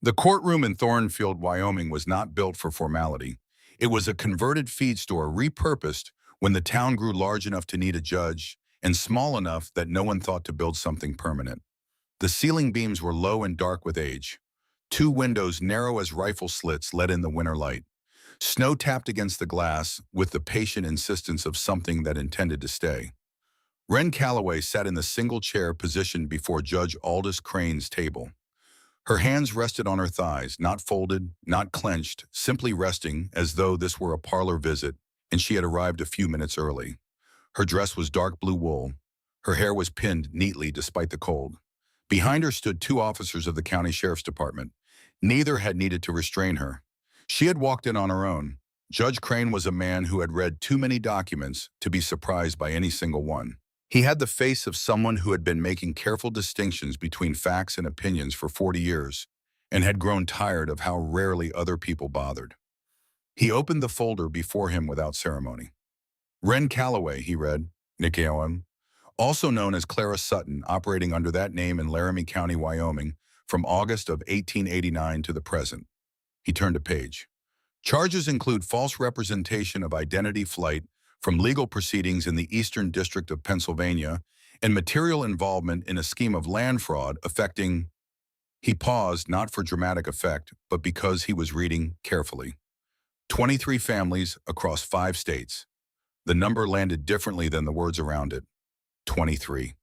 The courtroom in Thornfield, Wyoming was not built for formality. It was a converted feed store repurposed when the town grew large enough to need a judge and small enough that no one thought to build something permanent. The ceiling beams were low and dark with age. Two windows narrow as rifle slits let in the winter light. Snow tapped against the glass with the patient insistence of something that intended to stay. Wren Calloway sat in the single chair positioned before Judge Aldous Crane's table. Her hands rested on her thighs, not folded, not clenched, simply resting as though this were a parlor visit and she had arrived a few minutes early. Her dress was dark blue wool. Her hair was pinned neatly despite the cold. Behind her stood two officers of the county sheriff's department. Neither had needed to restrain her. She had walked in on her own. Judge Crane was a man who had read too many documents to be surprised by any single one. He had the face of someone who had been making careful distinctions between facts and opinions for 40 years and had grown tired of how rarely other people bothered. He opened the folder before him without ceremony. Wren Calloway, he read, Nicaoan, also known as Clara Sutton, operating under that name in Laramie County, Wyoming, from August of 1889 to the present. He turned a page. Charges include false representation of identity flight from legal proceedings in the Eastern District of Pennsylvania and material involvement in a scheme of land fraud affecting. He paused not for dramatic effect, but because he was reading carefully. 23 families across 5 states. The number landed differently than the words around it. 23.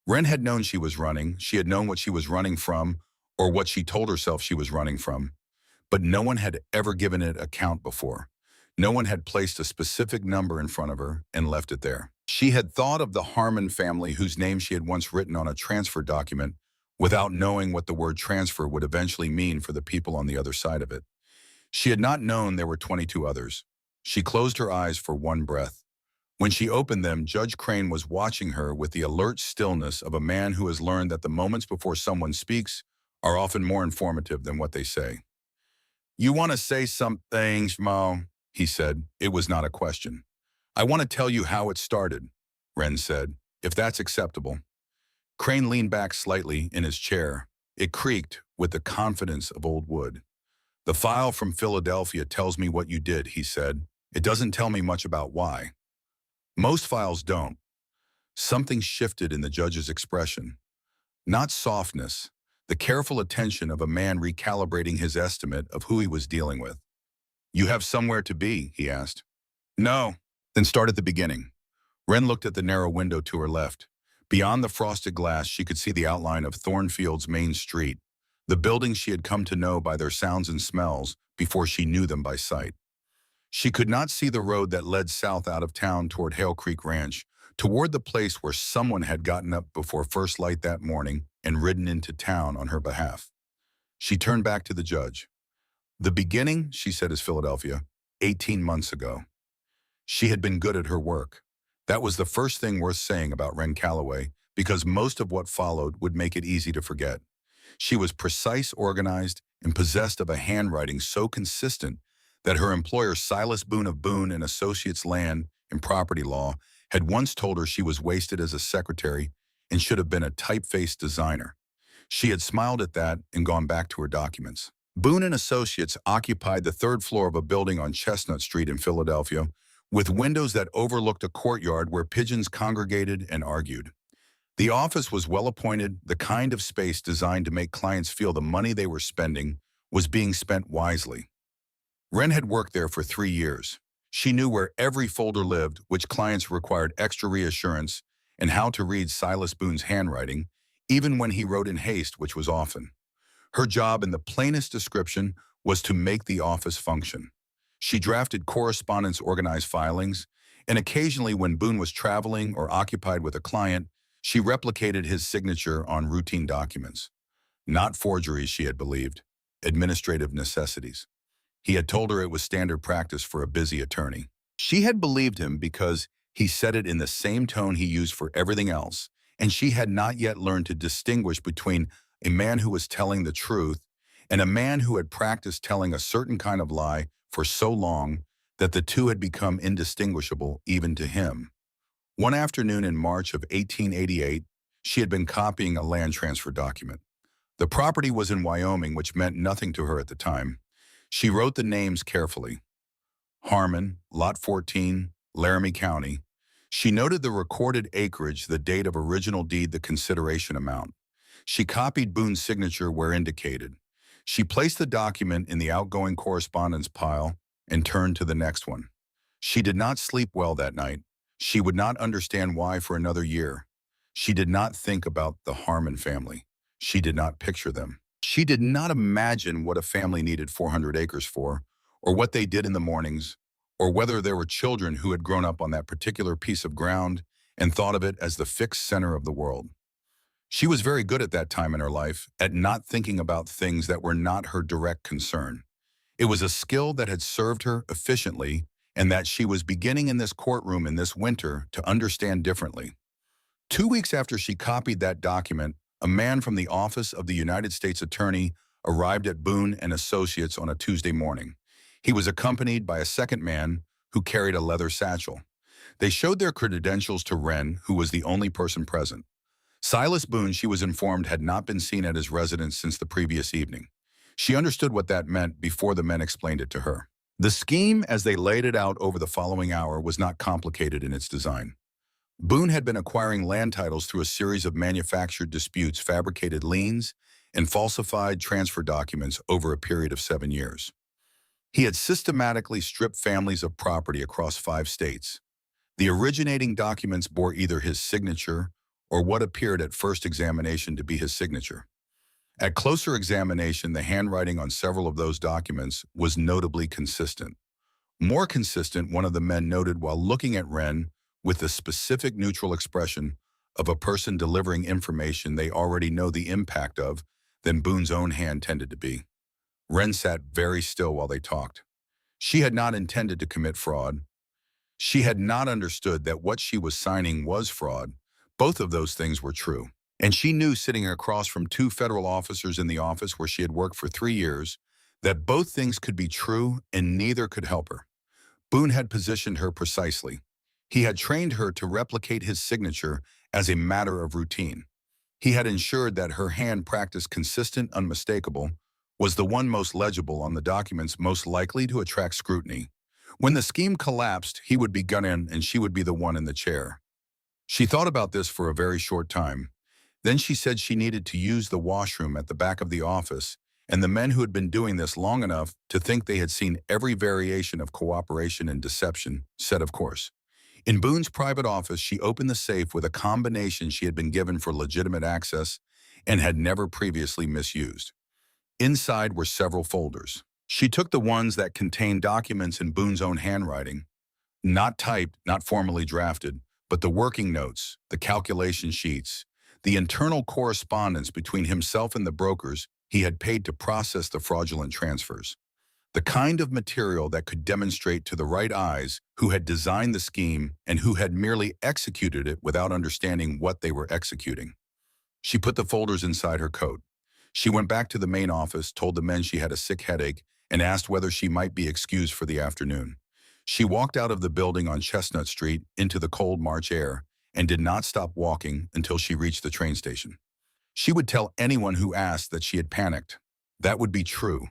Wren had known she was running. She had known what she was running from, or what she told herself she was running from. But no one had ever given it a count before. No one had placed a specific number in front of her and left it there. She had thought of the Harmon family whose name she had once written on a transfer document without knowing what the word transfer would eventually mean for the people on the other side of it. She had not known there were 22 others. She closed her eyes for one breath. When she opened them, Judge Crane was watching her with the alert stillness of a man who has learned that the moments before someone speaks are often more informative than what they say. "You want to say something, Schmo?" he said. It was not a question. "I want to tell you how it started," Wren said, "if that's acceptable." Crane leaned back slightly in his chair. It creaked with the confidence of old wood. "The file from Philadelphia tells me what you did," he said. "It doesn't tell me much about why." Most files don't. Something shifted in the judge's expression. Not softness, the careful attention of a man recalibrating his estimate of who he was dealing with. "You have somewhere to be?" he asked. "No." "Then start at the beginning." Wren looked at the narrow window to her left. Beyond the frosted glass, she could see the outline of Thornfield's main street, the buildings she had come to know by their sounds and smells before she knew them by sight. She could not see the road that led south out of town toward Hale Creek Ranch, toward the place where someone had gotten up before first light that morning and ridden into town on her behalf. She turned back to the judge. "The beginning," she said, "is Philadelphia, 18 months ago." She had been good at her work. That was the first thing worth saying about Wren Calloway, because most of what followed would make it easy to forget. She was precise, organized, and possessed of a handwriting so consistent that her employer Silas Boone of Boone and Associates Land and Property Law had once told her she was wasted as a secretary and should have been a typeface designer. She had smiled at that and gone back to her documents. Boone and Associates occupied the 3rd floor of a building on Chestnut Street in Philadelphia, with windows that overlooked a courtyard where pigeons congregated and argued. The office was well appointed, the kind of space designed to make clients feel the money they were spending was being spent wisely. Wren had worked there for 3 years. She knew where every folder lived, which clients required extra reassurance, and how to read Silas Boone's handwriting, even when he wrote in haste, which was often. Her job, in the plainest description, was to make the office function. She drafted correspondence, organized filings, and occasionally when Boone was traveling or occupied with a client, she replicated his signature on routine documents. Not forgeries, she had believed, administrative necessities. He had told her it was standard practice for a busy attorney. She had believed him because he said it in the same tone he used for everything else, and she had not yet learned to distinguish between a man who was telling the truth and a man who had practiced telling a certain kind of lie for so long that the two had become indistinguishable even to him. One afternoon in March of 1888, she had been copying a land transfer document. The property was in Wyoming, which meant nothing to her at the time. She wrote the names carefully. Harmon, Lot 14, Laramie County. She noted the recorded acreage, the date of original deed, the consideration amount. She copied Boone's signature where indicated. She placed the document in the outgoing correspondence pile and turned to the next one. She did not sleep well that night. She would not understand why for another year. She did not think about the Harmon family. She did not picture them. She did not imagine what a family needed 400 acres for, or what they did in the mornings, or whether there were children who had grown up on that particular piece of ground and thought of it as the fixed center of the world. She was very good at that time in her life at not thinking about things that were not her direct concern. It was a skill that had served her efficiently and that she was beginning in this courtroom in this winter to understand differently. 2 weeks after she copied that document, a man from the Office of the United States Attorney arrived at Boone and Associates on a Tuesday morning. He was accompanied by a second man who carried a leather satchel. They showed their credentials to Wren, who was the only person present. Silas Boone, she was informed, had not been seen at his residence since the previous evening. She understood what that meant before the men explained it to her. The scheme, as they laid it out over the following hour, was not complicated in its design. Boone had been acquiring land titles through a series of manufactured disputes, fabricated liens, and falsified transfer documents over a period of 7 years. He had systematically stripped families of property across 5 states. The originating documents bore either his signature or what appeared at first examination to be his signature. At closer examination, the handwriting on several of those documents was notably consistent. More consistent, one of the men noted while looking at Wren, with the specific neutral expression of a person delivering information they already know the impact of, than Boone's own hand tended to be. Wren sat very still while they talked. She had not intended to commit fraud. She had not understood that what she was signing was fraud. Both of those things were true. And she knew, sitting across from 2 federal officers in the office where she had worked for 3 years, that both things could be true and neither could help her. Boone had positioned her precisely. He had trained her to replicate his signature as a matter of routine. He had ensured that her hand, practiced consistent, unmistakable, was the one most legible on the documents most likely to attract scrutiny. When the scheme collapsed, he would be gunning and she would be the one in the chair. She thought about this for a very short time. Then she said she needed to use the washroom at the back of the office, and the men who had been doing this long enough to think they had seen every variation of cooperation and deception said, of course. In Boone's private office, she opened the safe with a combination she had been given for legitimate access and had never previously misused. Inside were several folders. She took the ones that contained documents in Boone's own handwriting, not typed, not formally drafted, but the working notes, the calculation sheets, the internal correspondence between himself and the brokers he had paid to process the fraudulent transfers. The kind of material that could demonstrate to the right eyes who had designed the scheme and who had merely executed it without understanding what they were executing. She put the folders inside her coat. She went back to the main office, told the men she had a sick headache, and asked whether she might be excused for the afternoon. She walked out of the building on Chestnut Street into the cold March air and did not stop walking until she reached the train station. She would tell anyone who asked that she had panicked. That would be true.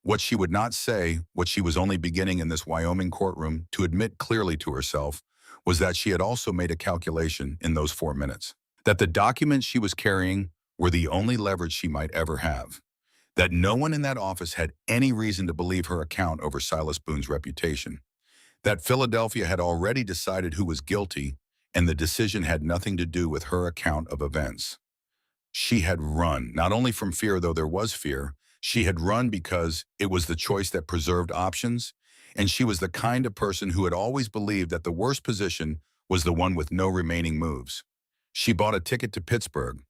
What she would not say, what she was only beginning in this Wyoming courtroom to admit clearly to herself, was that she had also made a calculation in those 4 minutes. That the documents she was carrying were the only leverage she might ever have. That no one in that office had any reason to believe her account over Silas Boone's reputation. That Philadelphia had already decided who was guilty, and the decision had nothing to do with her account of events. She had run, not only from fear, though there was fear. She had run because it was the choice that preserved options, and she was the kind of person who had always believed that the worst position was the one with no remaining moves. She bought a ticket to Pittsburgh,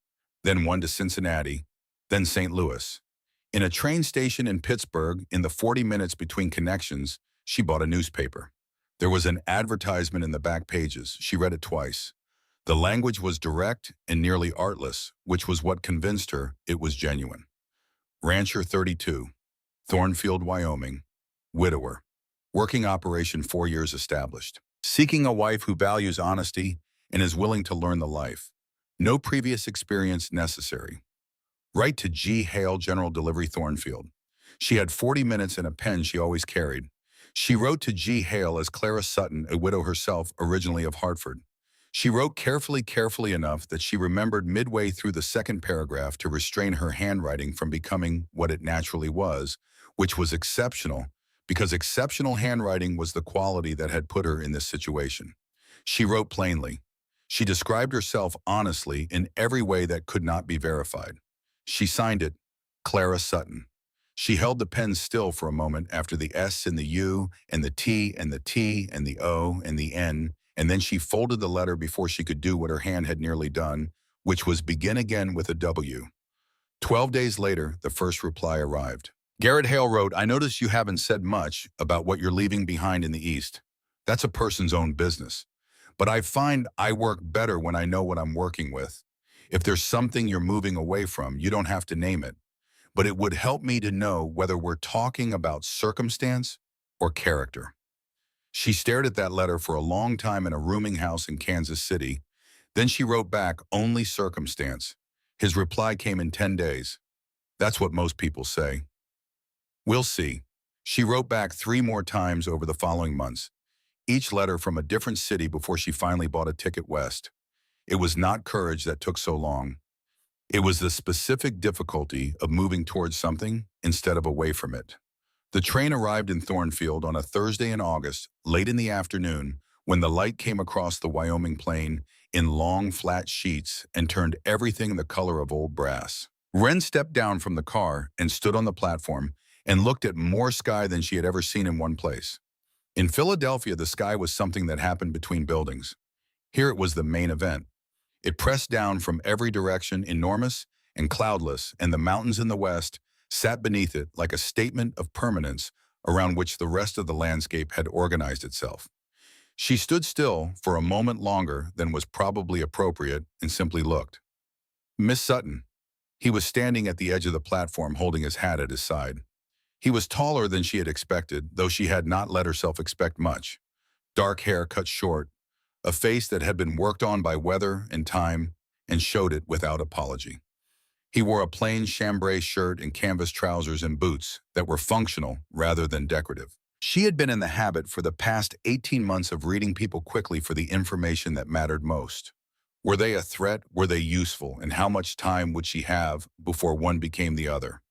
then one to Cincinnati, then St. Louis. In a train station in Pittsburgh, in the 40 minutes between connections, she bought a newspaper. There was an advertisement in the back pages. She read it twice. The language was direct and nearly artless, which was what convinced her it was genuine. Rancher 32, Thornfield, Wyoming, widower, working operation 4 years established, seeking a wife who values honesty and is willing to learn the life. No previous experience necessary. Write to G. Hale, General Delivery, Thornfield. She had 40 minutes and a pen she always carried. She wrote to G. Hale as Clara Sutton, a widow herself, originally of Hartford. She wrote carefully enough that she remembered midway through the second paragraph to restrain her handwriting from becoming what it naturally was, which was exceptional, because exceptional handwriting was the quality that had put her in this situation. She wrote plainly. She described herself honestly in every way that could not be verified. She signed it, Clara Sutton. She held the pen still for a moment after the S and the U and the T and the T and the O and the N, and then she folded the letter before she could do what her hand had nearly done, which was begin again with a W. 12 days later, the first reply arrived. Garrett Hale wrote, I notice you haven't said much about what you're leaving behind in the East. That's a person's own business. But I find I work better when I know what I'm working with. If there's something you're moving away from, you don't have to name it. But it would help me to know whether we're talking about circumstance or character. She stared at that letter for a long time in a rooming house in Kansas City. Then she wrote back, only circumstance. His reply came in 10 days. That's what most people say. We'll see. She wrote back 3 more times over the following months, each letter from a different city before she finally bought a ticket west. It was not courage that took so long. It was the specific difficulty of moving towards something instead of away from it. The train arrived in Thornfield on a Thursday in August, late in the afternoon, when the light came across the Wyoming plain in long, flat sheets and turned everything the color of old brass. Wren stepped down from the car and stood on the platform and looked at more sky than she had ever seen in one place. In Philadelphia, the sky was something that happened between buildings. Here it was the main event. It pressed down from every direction, enormous and cloudless, and the mountains in the west sat beneath it like a statement of permanence around which the rest of the landscape had organized itself. She stood still for a moment longer than was probably appropriate and simply looked. Miss Sutton. He was standing at the edge of the platform holding his hat at his side. He was taller than she had expected, though she had not let herself expect much. Dark hair cut short, a face that had been worked on by weather and time and showed it without apology. He wore a plain chambray shirt and canvas trousers and boots that were functional rather than decorative. She had been in the habit for the past 18 months of reading people quickly for the information that mattered most. Were they a threat? Were they useful? And how much time would she have before one became the other?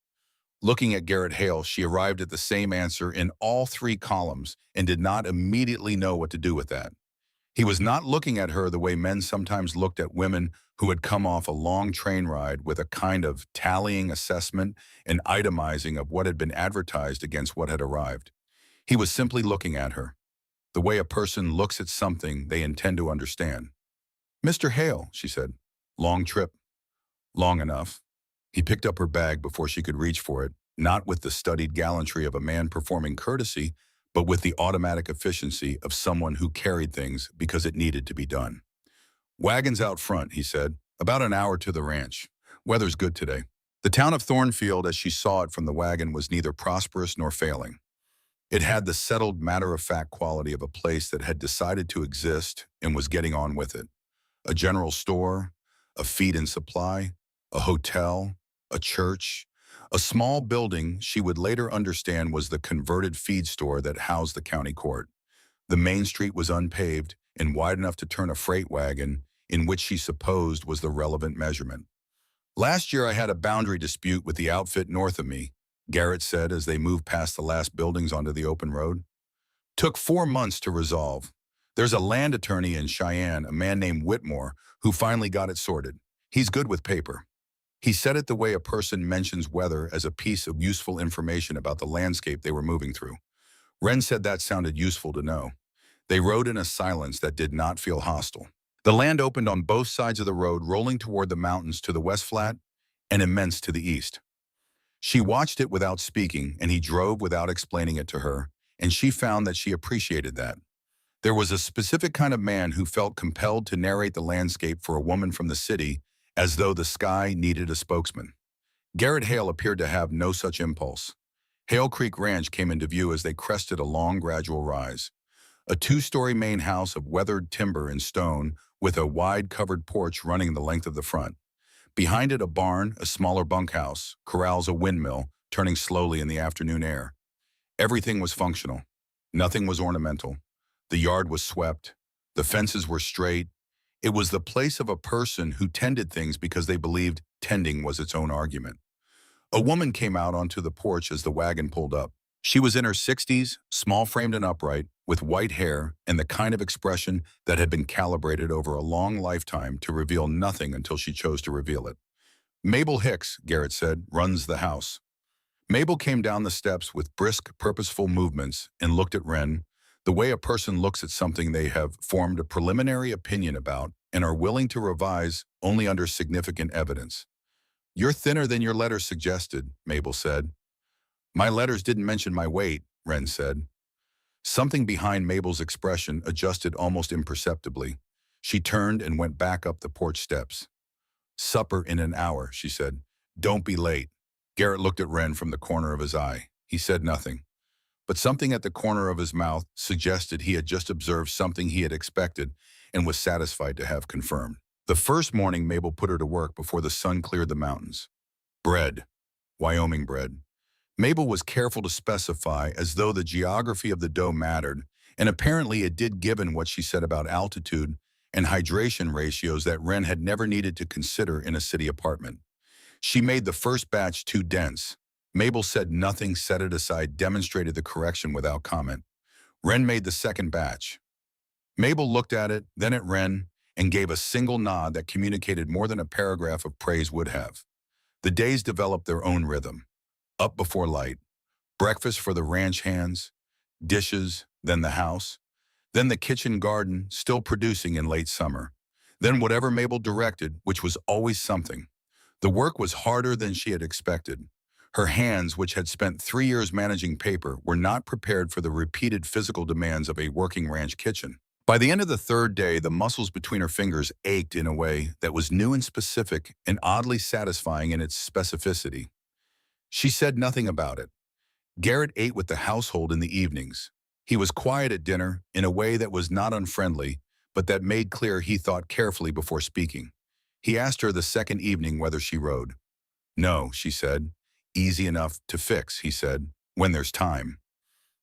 Looking at Garrett Hale, she arrived at the same answer in all 3 columns and did not immediately know what to do with that. He was not looking at her the way men sometimes looked at women who had come off a long train ride with a kind of tallying assessment and itemizing of what had been advertised against what had arrived. He was simply looking at her, the way a person looks at something they intend to understand. Mr. Hale, she said. Long trip. Long enough. He picked up her bag before she could reach for it, not with the studied gallantry of a man performing courtesy, but with the automatic efficiency of someone who carried things because it needed to be done. Wagons out front, he said. About an hour to the ranch. Weather's good today. The town of Thornfield, as she saw it from the wagon, was neither prosperous nor failing. It had the settled, matter-of-fact quality of a place that had decided to exist and was getting on with it. A general store, a feed and supply, a hotel, a church, a small building she would later understand was the converted feed store that housed the county court. The main street was unpaved and wide enough to turn a freight wagon, in which she supposed was the relevant measurement. Last year I had a boundary dispute with the outfit north of me, Garrett said as they moved past the last buildings onto the open road. Took 4 months to resolve. There's a land attorney in Cheyenne, a man named Whitmore, who finally got it sorted. He's good with paper. He said it the way a person mentions weather as a piece of useful information about the landscape they were moving through. Wren said that sounded useful to know. They rode in a silence that did not feel hostile. The land opened on both sides of the road, rolling toward the mountains to the west flat and immense to the east. She watched it without speaking, and he drove without explaining it to her, and she found that she appreciated that. There was a specific kind of man who felt compelled to narrate the landscape for a woman from the city as though the sky needed a spokesman. Garrett Hale appeared to have no such impulse. Hale Creek Ranch came into view as they crested a long, gradual rise. A 2-story main house of weathered timber and stone with a wide covered porch running the length of the front. Behind it, a barn, a smaller bunkhouse, corrals, a windmill, turning slowly in the afternoon air. Everything was functional. Nothing was ornamental. The yard was swept. The fences were straight. It was the place of a person who tended things because they believed tending was its own argument. A woman came out onto the porch as the wagon pulled up. She was in her 60s, small-framed and upright, with white hair and the kind of expression that had been calibrated over a long lifetime to reveal nothing until she chose to reveal it. "Mabel Hicks," Garrett said, "runs the house." Mabel came down the steps with brisk, purposeful movements and looked at Wren, the way a person looks at something they have formed a preliminary opinion about and are willing to revise only under significant evidence. "You're thinner than your letters suggested," Mabel said. "My letters didn't mention my weight," Wren said. Something behind Mabel's expression adjusted almost imperceptibly. She turned and went back up the porch steps. "Supper in an hour," she said. "Don't be late." Garrett looked at Wren from the corner of his eye. He said nothing, but something at the corner of his mouth suggested he had just observed something he had expected and was satisfied to have confirmed. The first morning, Mabel put her to work before the sun cleared the mountains. Bread. Wyoming bread. Mabel was careful to specify as though the geography of the dough mattered, and apparently it did given what she said about altitude and hydration ratios that Wren had never needed to consider in a city apartment. She made the first batch too dense. Mabel said nothing, set it aside, demonstrated the correction without comment. Wren made the second batch. Mabel looked at it, then at Wren, and gave a single nod that communicated more than a paragraph of praise would have. The days developed their own rhythm. Up before light, breakfast for the ranch hands, dishes, then the house, then the kitchen garden, still producing in late summer, then whatever Mabel directed, which was always something. The work was harder than she had expected. Her hands, which had spent 3 years managing paper, were not prepared for the repeated physical demands of a working ranch kitchen. By the end of the third day, the muscles between her fingers ached in a way that was new and specific and oddly satisfying in its specificity. She said nothing about it. Garrett ate with the household in the evenings. He was quiet at dinner in a way that was not unfriendly, but that made clear he thought carefully before speaking. He asked her the second evening whether she rode. "No," she said. "Easy enough to fix," he said, "when there's time."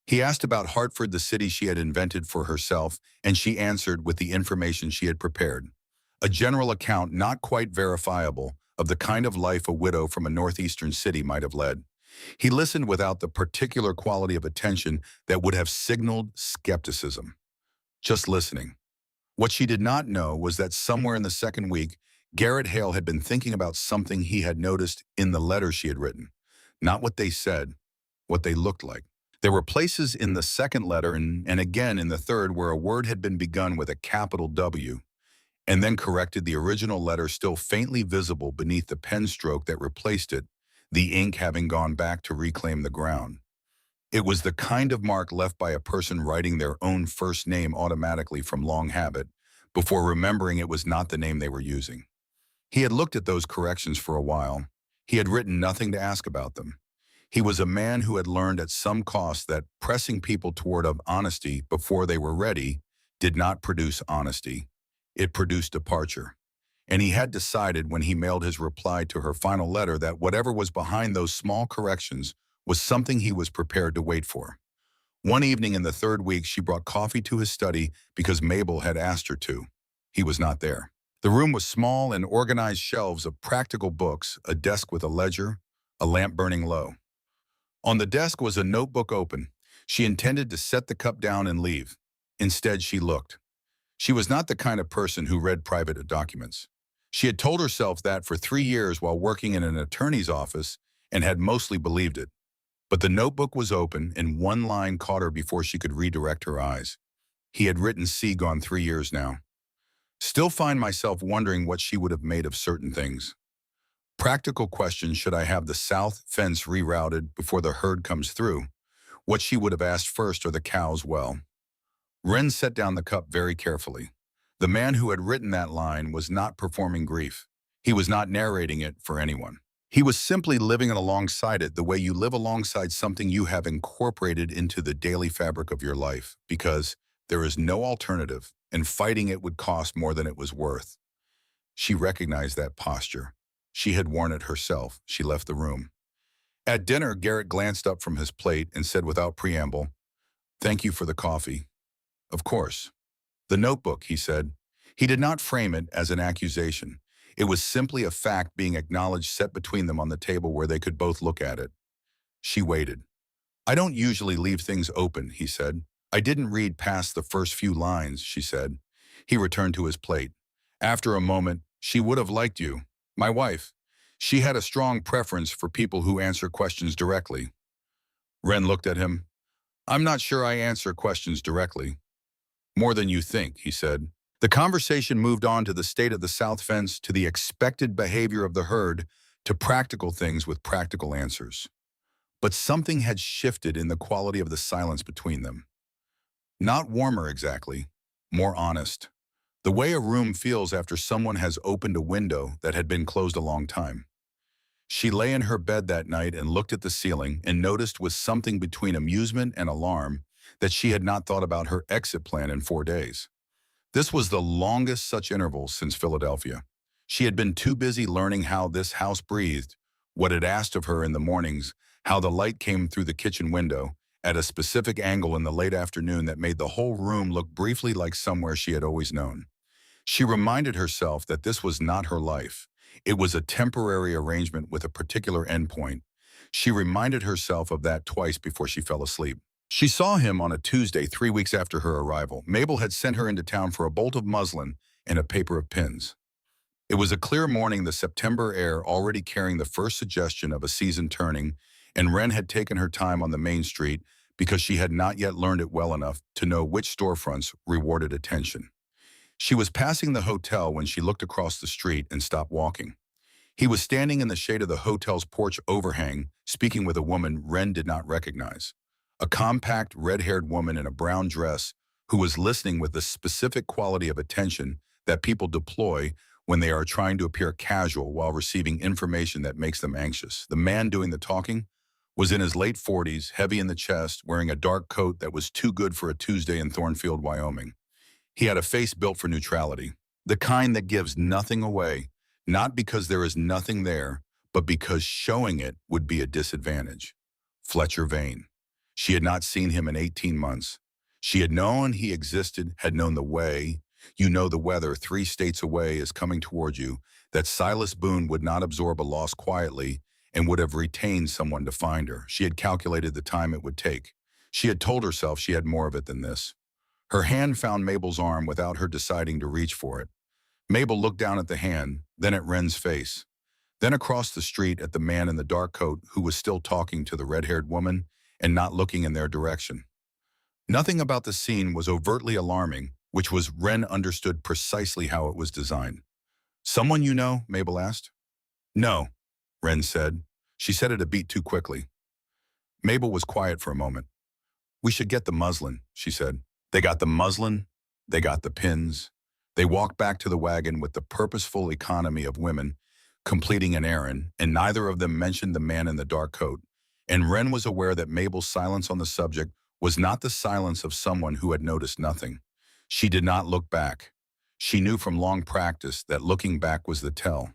He asked about Hartford, the city she had invented for herself, and she answered with the information she had prepared. A general account, not quite verifiable, of the kind of life a widow from a northeastern city might have led. He listened without the particular quality of attention that would have signaled skepticism. Just listening. What she did not know was that somewhere in the second week, Garrett Hale had been thinking about something he had noticed in the letters she had written. Not what they said, what they looked like. There were places in the second letter and again in the third where a word had been begun with a capital W, and then corrected, the original letter still faintly visible beneath the pen stroke that replaced it, the ink having gone back to reclaim the ground. It was the kind of mark left by a person writing their own first name automatically from long habit, before remembering it was not the name they were using. He had looked at those corrections for a while. He had written nothing to ask about them. He was a man who had learned at some cost that pressing people toward of honesty before they were ready did not produce honesty. It produced departure. And he had decided when he mailed his reply to her final letter that whatever was behind those small corrections was something he was prepared to wait for. One evening in the third week, she brought coffee to his study because Mabel had asked her to. He was not there. The room was small and organized shelves of practical books, a desk with a ledger, a lamp burning low. On the desk was a notebook open. She intended to set the cup down and leave. Instead, she looked. She was not the kind of person who read private documents. She had told herself that for 3 years while working in an attorney's office and had mostly believed it. But the notebook was open and one line caught her before she could redirect her eyes. He had written, "See, gone 3 years now. Still find myself wondering what she would have made of certain things. Practical question, should I have the south fence rerouted before the herd comes through? What she would have asked first are the cows well." Wren set down the cup very carefully. The man who had written that line was not performing grief. He was not narrating it for anyone. He was simply living alongside it the way you live alongside something you have incorporated into the daily fabric of your life, because there is no alternative, and fighting it would cost more than it was worth. She recognized that posture. She had worn it herself. She left the room. At dinner, Garrett glanced up from his plate and said without preamble, "Thank you for the coffee." "Of course." "The notebook," he said. He did not frame it as an accusation. It was simply a fact being acknowledged set between them on the table where they could both look at it. She waited. "I don't usually leave things open," he said. "I didn't read past the first few lines," she said. He returned to his plate. After a moment, "She would have liked you. My wife. She had a strong preference for people who answer questions directly." Wren looked at him. "I'm not sure I answer questions directly." "More than you think," he said. The conversation moved on to the state of the South Fence, to the expected behavior of the herd, to practical things with practical answers. But something had shifted in the quality of the silence between them. Not warmer exactly, more honest. The way a room feels after someone has opened a window that had been closed a long time. She lay in her bed that night and looked at the ceiling and noticed with something between amusement and alarm that she had not thought about her exit plan in 4 days. This was the longest such interval since Philadelphia. She had been too busy learning how this house breathed, what it asked of her in the mornings, how the light came through the kitchen window, at a specific angle in the late afternoon that made the whole room look briefly like somewhere she had always known. She reminded herself that this was not her life. It was a temporary arrangement with a particular endpoint. She reminded herself of that twice before she fell asleep. She saw him on a Tuesday 3 weeks after her arrival. Mabel had sent her into town for a bolt of muslin and a paper of pins. It was a clear morning, the September air already carrying the first suggestion of a season turning, and Wren had taken her time on the main street because she had not yet learned it well enough to know which storefronts rewarded attention. She was passing the hotel when she looked across the street and stopped walking. He was standing in the shade of the hotel's porch overhang, speaking with a woman Wren did not recognize. A compact, red-haired woman in a brown dress who was listening with the specific quality of attention that people deploy when they are trying to appear casual while receiving information that makes them anxious. The man doing the talking was in his late 40s, heavy in the chest, wearing a dark coat that was too good for a Tuesday in Thornfield, Wyoming. He had a face built for neutrality, the kind that gives nothing away, not because there is nothing there, but because showing it would be a disadvantage. Fletcher Vane. She had not seen him in 18 months. She had known he existed, had known the way. You know the weather 3 states away is coming toward you, that Silas Boone would not absorb a loss quietly and would have retained someone to find her. She had calculated the time it would take. She had told herself she had more of it than this. Her hand found Mabel's arm without her deciding to reach for it. Mabel looked down at the hand, then at Wren's face, then across the street at the man in the dark coat who was still talking to the red-haired woman and not looking in their direction. Nothing about the scene was overtly alarming, which was Wren understood precisely how it was designed. "Someone you know?" Mabel asked. "No," Wren said. She said it a beat too quickly. Mabel was quiet for a moment. "We should get the muslin," she said. They got the muslin, they got the pins. They walked back to the wagon with the purposeful economy of women completing an errand, and neither of them mentioned the man in the dark coat. And Wren was aware that Mabel's silence on the subject was not the silence of someone who had noticed nothing. She did not look back. She knew from long practice that looking back was the tell.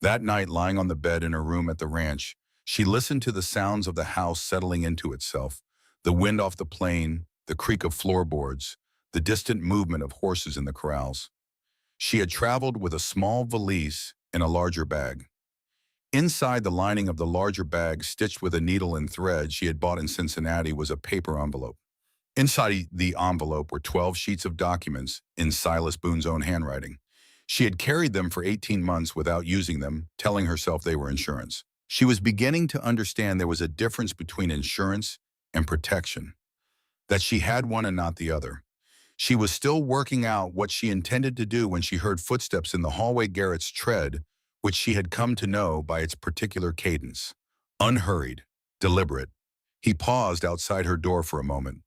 That night, lying on the bed in her room at the ranch, she listened to the sounds of the house settling into itself, the wind off the plain, the creak of floorboards, the distant movement of horses in the corrals. She had traveled with a small valise and a larger bag. Inside the lining of the larger bag, stitched with a needle and thread she had bought in Cincinnati, was a paper envelope. Inside the envelope were 12 sheets of documents in Silas Boone's own handwriting. She had carried them for 18 months without using them, telling herself they were insurance. She was beginning to understand there was a difference between insurance and protection, that she had one and not the other. She was still working out what she intended to do when she heard footsteps in the hallway. Garrett's tread, which she had come to know by its particular cadence. Unhurried, deliberate. He paused outside her door for a moment.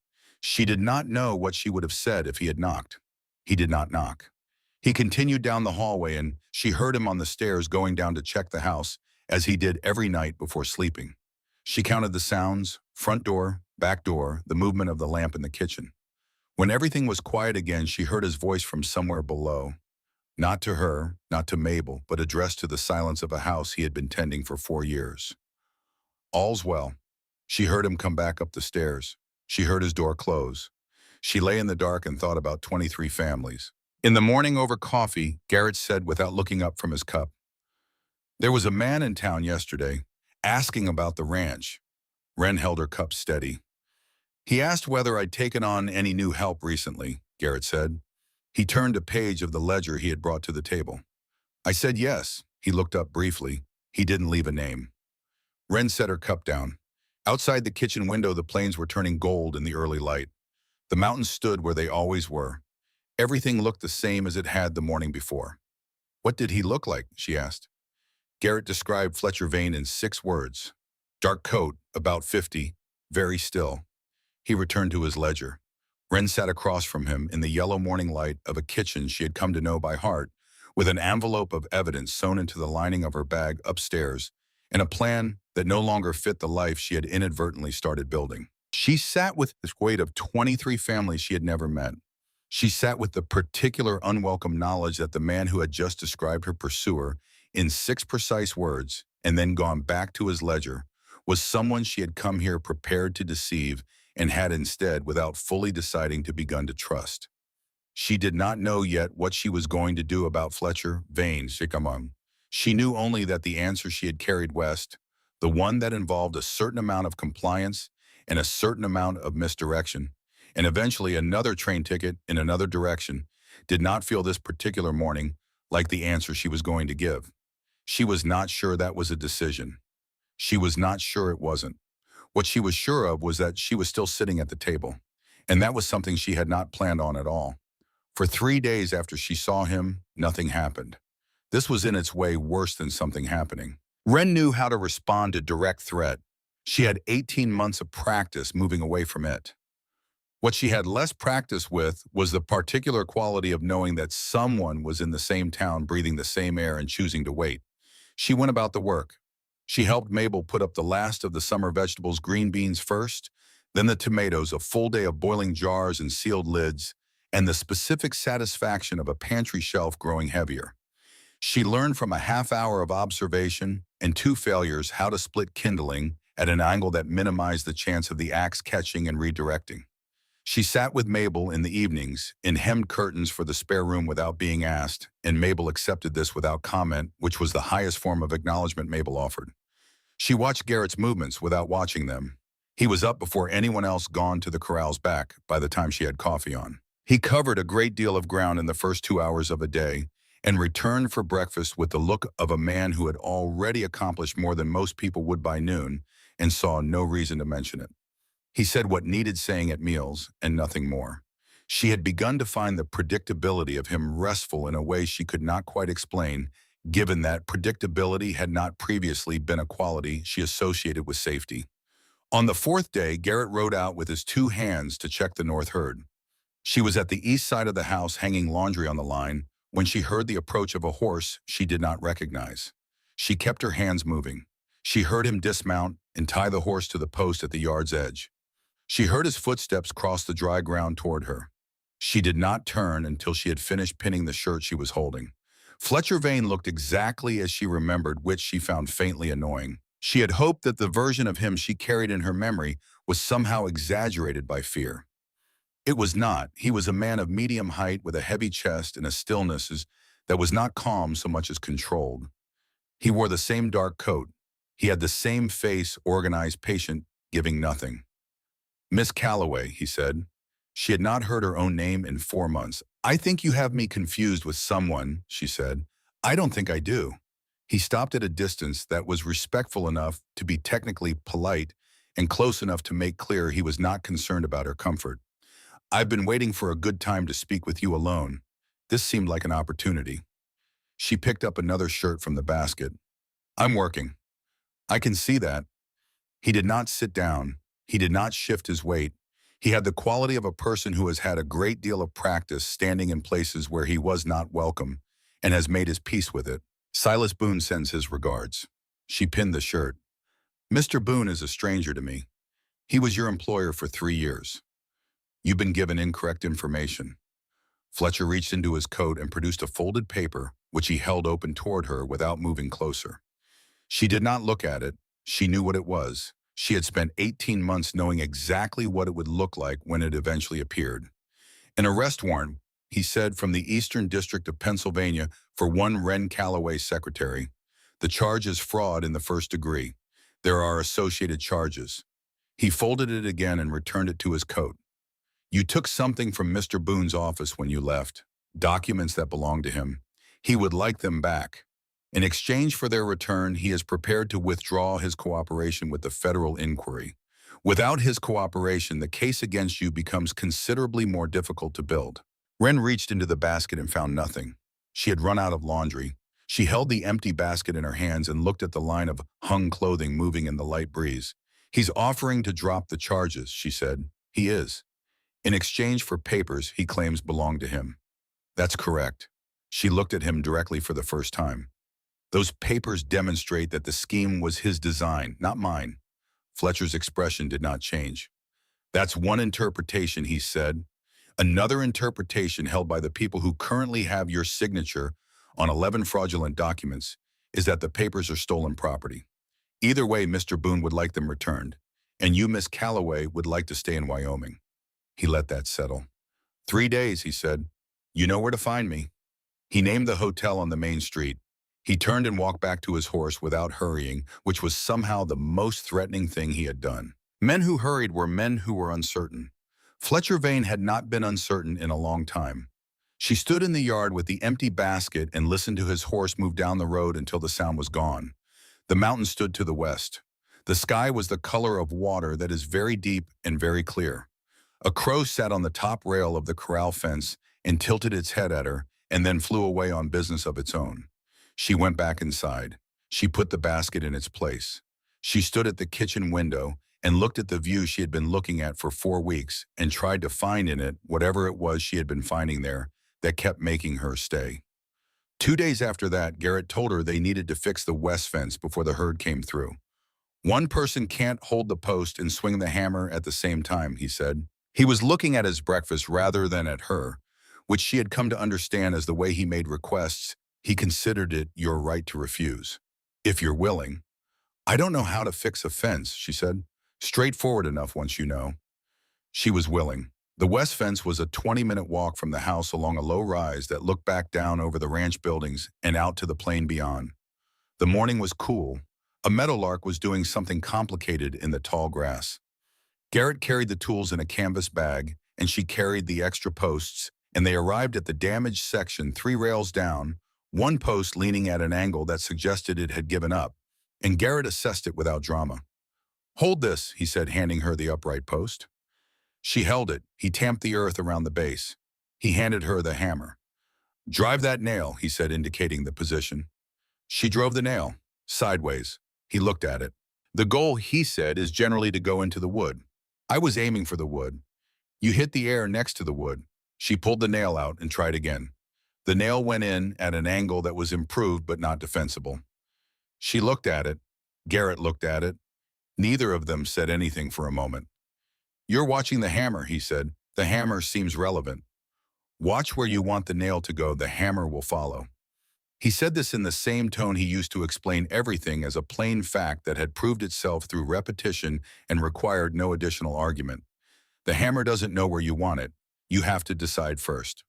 She did not know what she would have said if he had knocked. He did not knock. He continued down the hallway, and she heard him on the stairs going down to check the house, as he did every night before sleeping. She counted the sounds: front door, back door, the movement of the lamp in the kitchen. When everything was quiet again, she heard his voice from somewhere below. Not to her, not to Mabel, but addressed to the silence of a house he had been tending for 4 years. All's well. She heard him come back up the stairs. She heard his door close. She lay in the dark and thought about 23 families. In the morning over coffee, Garrett said without looking up from his cup, "There was a man in town yesterday, asking about the ranch." Wren held her cup steady. "He asked whether I'd taken on any new help recently," Garrett said. He turned a page of the ledger he had brought to the table. "I said yes." He looked up briefly. He didn't leave a name. Wren set her cup down. Outside the kitchen window, the plains were turning gold in the early light. The mountains stood where they always were. Everything looked the same as it had the morning before. "What did he look like?" she asked. Garrett described Fletcher Vane in 6 words. Dark coat, about 50, very still. He returned to his ledger. Wren sat across from him in the yellow morning light of a kitchen she had come to know by heart, with an envelope of evidence sewn into the lining of her bag upstairs, and a plan that no longer fit the life she had inadvertently started building. She sat with this weight of 23 families she had never met. She sat with the particular unwelcome knowledge that the man who had just described her pursuer in 6 precise words and then gone back to his ledger was someone she had come here prepared to deceive and had instead, without fully deciding, to begun to trust. She did not know yet what she was going to do about Fletcher Vane Shikamung. She knew only that the answer she had carried west, the one that involved a certain amount of compliance and a certain amount of misdirection, and eventually another train ticket in another direction, did not feel this particular morning like the answer she was going to give. She was not sure that was a decision. She was not sure it wasn't. What she was sure of was that she was still sitting at the table, and that was something she had not planned on at all. For 3 days after she saw him, nothing happened. This was in its way worse than something happening. Wren knew how to respond to direct threat. She had 18 months of practice moving away from it. What she had less practice with was the particular quality of knowing that someone was in the same town breathing the same air and choosing to wait. She went about the work. She helped Mabel put up the last of the summer vegetables, green beans first, then the tomatoes, a full day of boiling jars and sealed lids, and the specific satisfaction of a pantry shelf growing heavier. She learned from a half-hour of observation and 2 failures how to split kindling at an angle that minimized the chance of the axe catching and redirecting. She sat with Mabel in the evenings, in hemmed curtains for the spare room without being asked, and Mabel accepted this without comment, which was the highest form of acknowledgement Mabel offered. She watched Garrett's movements without watching them. He was up before anyone else gone to the corral's back by the time she had coffee on. He covered a great deal of ground in the first 2 hours of a day and returned for breakfast with the look of a man who had already accomplished more than most people would by noon and saw no reason to mention it. He said what needed saying at meals and nothing more. She had begun to find the predictability of him restful in a way she could not quite explain, given that predictability had not previously been a quality she associated with safety. On the 4th day, Garrett rode out with his 2 hands to check the north herd. She was at the east side of the house hanging laundry on the line when she heard the approach of a horse she did not recognize. She kept her hands moving. She heard him dismount and tie the horse to the post at the yard's edge. She heard his footsteps cross the dry ground toward her. She did not turn until she had finished pinning the shirt she was holding. Fletcher Vane looked exactly as she remembered, which she found faintly annoying. She had hoped that the version of him she carried in her memory was somehow exaggerated by fear. It was not. He was a man of medium height with a heavy chest and a stillness that was not calm so much as controlled. He wore the same dark coat. He had the same face, organized, patient, giving nothing. "Miss Calloway," he said. She had not heard her own name in 4 months. "I think you have me confused with someone," she said. "I don't think I do." He stopped at a distance that was respectful enough to be technically polite and close enough to make clear he was not concerned about her comfort. "I've been waiting for a good time to speak with you alone." This seemed like an opportunity. She picked up another shirt from the basket. "I'm working." "I can see that." He did not sit down. He did not shift his weight. He had the quality of a person who has had a great deal of practice standing in places where he was not welcome and has made his peace with it. "Silas Boone sends his regards." She pinned the shirt. "Mr. Boone is a stranger to me. He was your employer for 3 years. You've been given incorrect information." Fletcher reached into his coat and produced a folded paper, which he held open toward her without moving closer. She did not look at it. She knew what it was. She had spent 18 months knowing exactly what it would look like when it eventually appeared. An arrest warrant, he said, from the Eastern District of Pennsylvania for one Ren Calloway secretary. The charge is fraud in the first degree. There are associated charges. He folded it again and returned it to his coat. You took something from Mr. Boone's office when you left, documents that belonged to him. He would like them back. In exchange for their return, he is prepared to withdraw his cooperation with the federal inquiry. Without his cooperation, the case against you becomes considerably more difficult to build. Wren reached into the basket and found nothing. She had run out of laundry. She held the empty basket in her hands and looked at the line of hung clothing moving in the light breeze. He's offering to drop the charges, she said. He is. In exchange for papers he claims belong to him. That's correct. She looked at him directly for the first time. Those papers demonstrate that the scheme was his design, not mine. Fletcher's expression did not change. That's one interpretation, he said. Another interpretation held by the people who currently have your signature on 11 fraudulent documents is that the papers are stolen property. Either way, Mr. Boone would like them returned, and you, Miss Calloway, would like to stay in Wyoming. He let that settle. 3 days, he said. You know where to find me. He named the hotel on the main street. He turned and walked back to his horse without hurrying, which was somehow the most threatening thing he had done. Men who hurried were men who were uncertain. Fletcher Vane had not been uncertain in a long time. She stood in the yard with the empty basket and listened to his horse move down the road until the sound was gone. The mountain stood to the west. The sky was the color of water that is very deep and very clear. A crow sat on the top rail of the corral fence and tilted its head at her and then flew away on business of its own. She went back inside. She put the basket in its place. She stood at the kitchen window and looked at the view she had been looking at for 4 weeks and tried to find in it whatever it was she had been finding there that kept making her stay. 2 days after that, Garrett told her they needed to fix the west fence before the herd came through. One person can't hold the post and swing the hammer at the same time, he said. He was looking at his breakfast rather than at her, which she had come to understand as the way he made requests. He considered it your right to refuse. If you're willing. I don't know how to fix a fence, she said. Straightforward enough once you know. She was willing. The west fence was a 20-minute walk from the house along a low rise that looked back down over the ranch buildings and out to the plain beyond. The morning was cool. A meadowlark was doing something complicated in the tall grass. Garrett carried the tools in a canvas bag, and she carried the extra posts, and they arrived at the damaged section 3 rails down, one post leaning at an angle that suggested it had given up, and Garrett assessed it without drama. Hold this, he said, handing her the upright post. She held it. He tamped the earth around the base. He handed her the hammer. Drive that nail, he said, indicating the position. She drove the nail, sideways. He looked at it. The goal, he said, is generally to go into the wood. I was aiming for the wood. You hit the air next to the wood. She pulled the nail out and tried again. The nail went in at an angle that was improved but not defensible. She looked at it. Garrett looked at it. Neither of them said anything for a moment. You're watching the hammer, he said. The hammer seems relevant. Watch where you want the nail to go. The hammer will follow. He said this in the same tone he used to explain everything as a plain fact that had proved itself through repetition and required no additional argument. The hammer doesn't know where you want it. You have to decide first.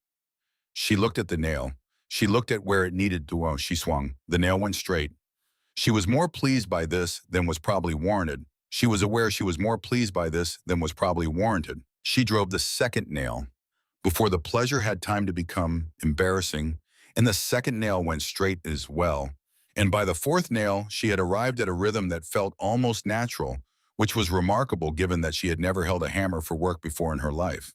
She looked at the nail. She looked at where it needed to go. She swung. The nail went straight. She was more pleased by this than was probably warranted. She was aware she was more pleased by this than was probably warranted. She drove the second nail before the pleasure had time to become embarrassing, and the second nail went straight as well. And by the fourth nail, she had arrived at a rhythm that felt almost natural, which was remarkable given that she had never held a hammer for work before in her life.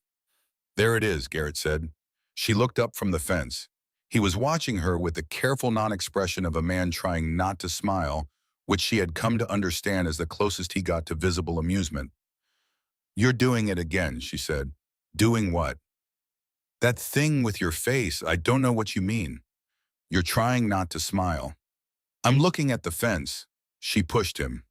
There it is, Garrett said. She looked up from the fence. He was watching her with the careful non-expression of a man trying not to smile, which she had come to understand as the closest he got to visible amusement. You're doing it again, she said. Doing what? That thing with your face, I don't know what you mean. You're trying not to smile. I'm looking at the fence. She pushed him.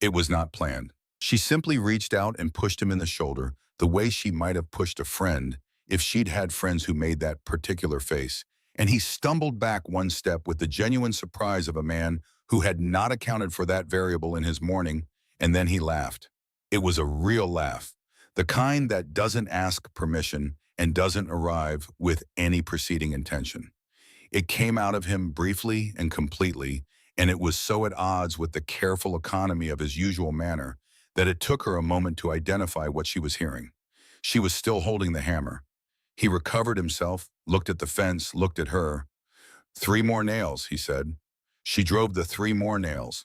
It was not planned. She simply reached out and pushed him in the shoulder, the way she might have pushed a friend, if she'd had friends who made that particular face, and he stumbled back one step with the genuine surprise of a man who had not accounted for that variable in his morning, and then he laughed. It was a real laugh, the kind that doesn't ask permission and doesn't arrive with any preceding intention. It came out of him briefly and completely, and it was so at odds with the careful economy of his usual manner that it took her a moment to identify what she was hearing. She was still holding the hammer. He recovered himself, looked at the fence, looked at her. "3 more nails," he said. She drove the 3 more nails.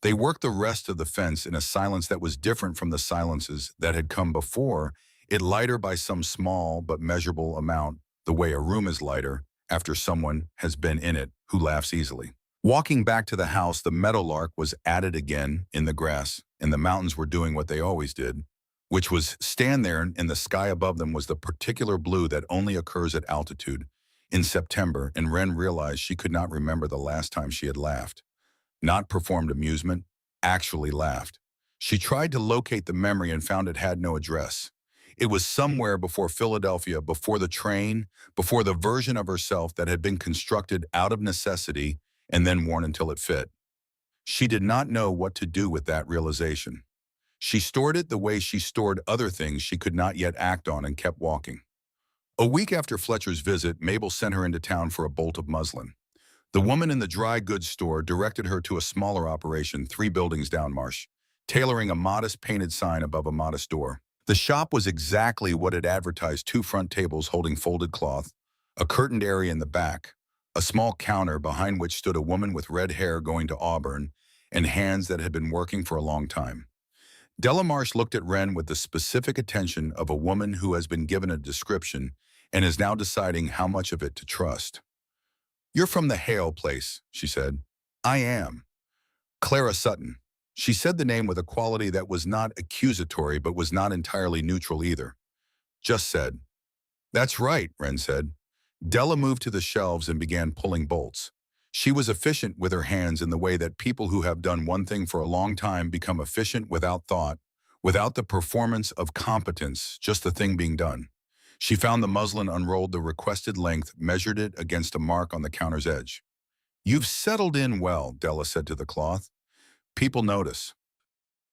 They worked the rest of the fence in a silence that was different from the silences that had come before, it lighter by some small but measurable amount, the way a room is lighter after someone has been in it who laughs easily. Walking back to the house, the meadowlark was at it again in the grass, and the mountains were doing what they always did, which was stand there, and the sky above them was the particular blue that only occurs at altitude in September, and Wren realized she could not remember the last time she had laughed. Not performed amusement, actually laughed. She tried to locate the memory and found it had no address. It was somewhere before Philadelphia, before the train, before the version of herself that had been constructed out of necessity and then worn until it fit. She did not know what to do with that realization. She stored it the way she stored other things she could not yet act on and kept walking. A week after Fletcher's visit, Mabel sent her into town for a bolt of muslin. The woman in the dry goods store directed her to a smaller operation 3 buildings down Marsh, tailoring a modest painted sign above a modest door. The shop was exactly what it advertised: 2 front tables holding folded cloth, a curtained area in the back, a small counter behind which stood a woman with red hair going to Auburn and hands that had been working for a long time. Delamarche looked at Wren with the specific attention of a woman who has been given a description and is now deciding how much of it to trust. "You're from the Hale place," she said. "I am. Clara Sutton." She said the name with a quality that was not accusatory but was not entirely neutral either. Just said. "That's right," Wren said. Della moved to the shelves and began pulling bolts. She was efficient with her hands in the way that people who have done one thing for a long time become efficient without thought, without the performance of competence, just the thing being done. She found the muslin, unrolled the requested length, measured it against a mark on the counter's edge. "You've settled in well," Della said to the cloth. "People notice.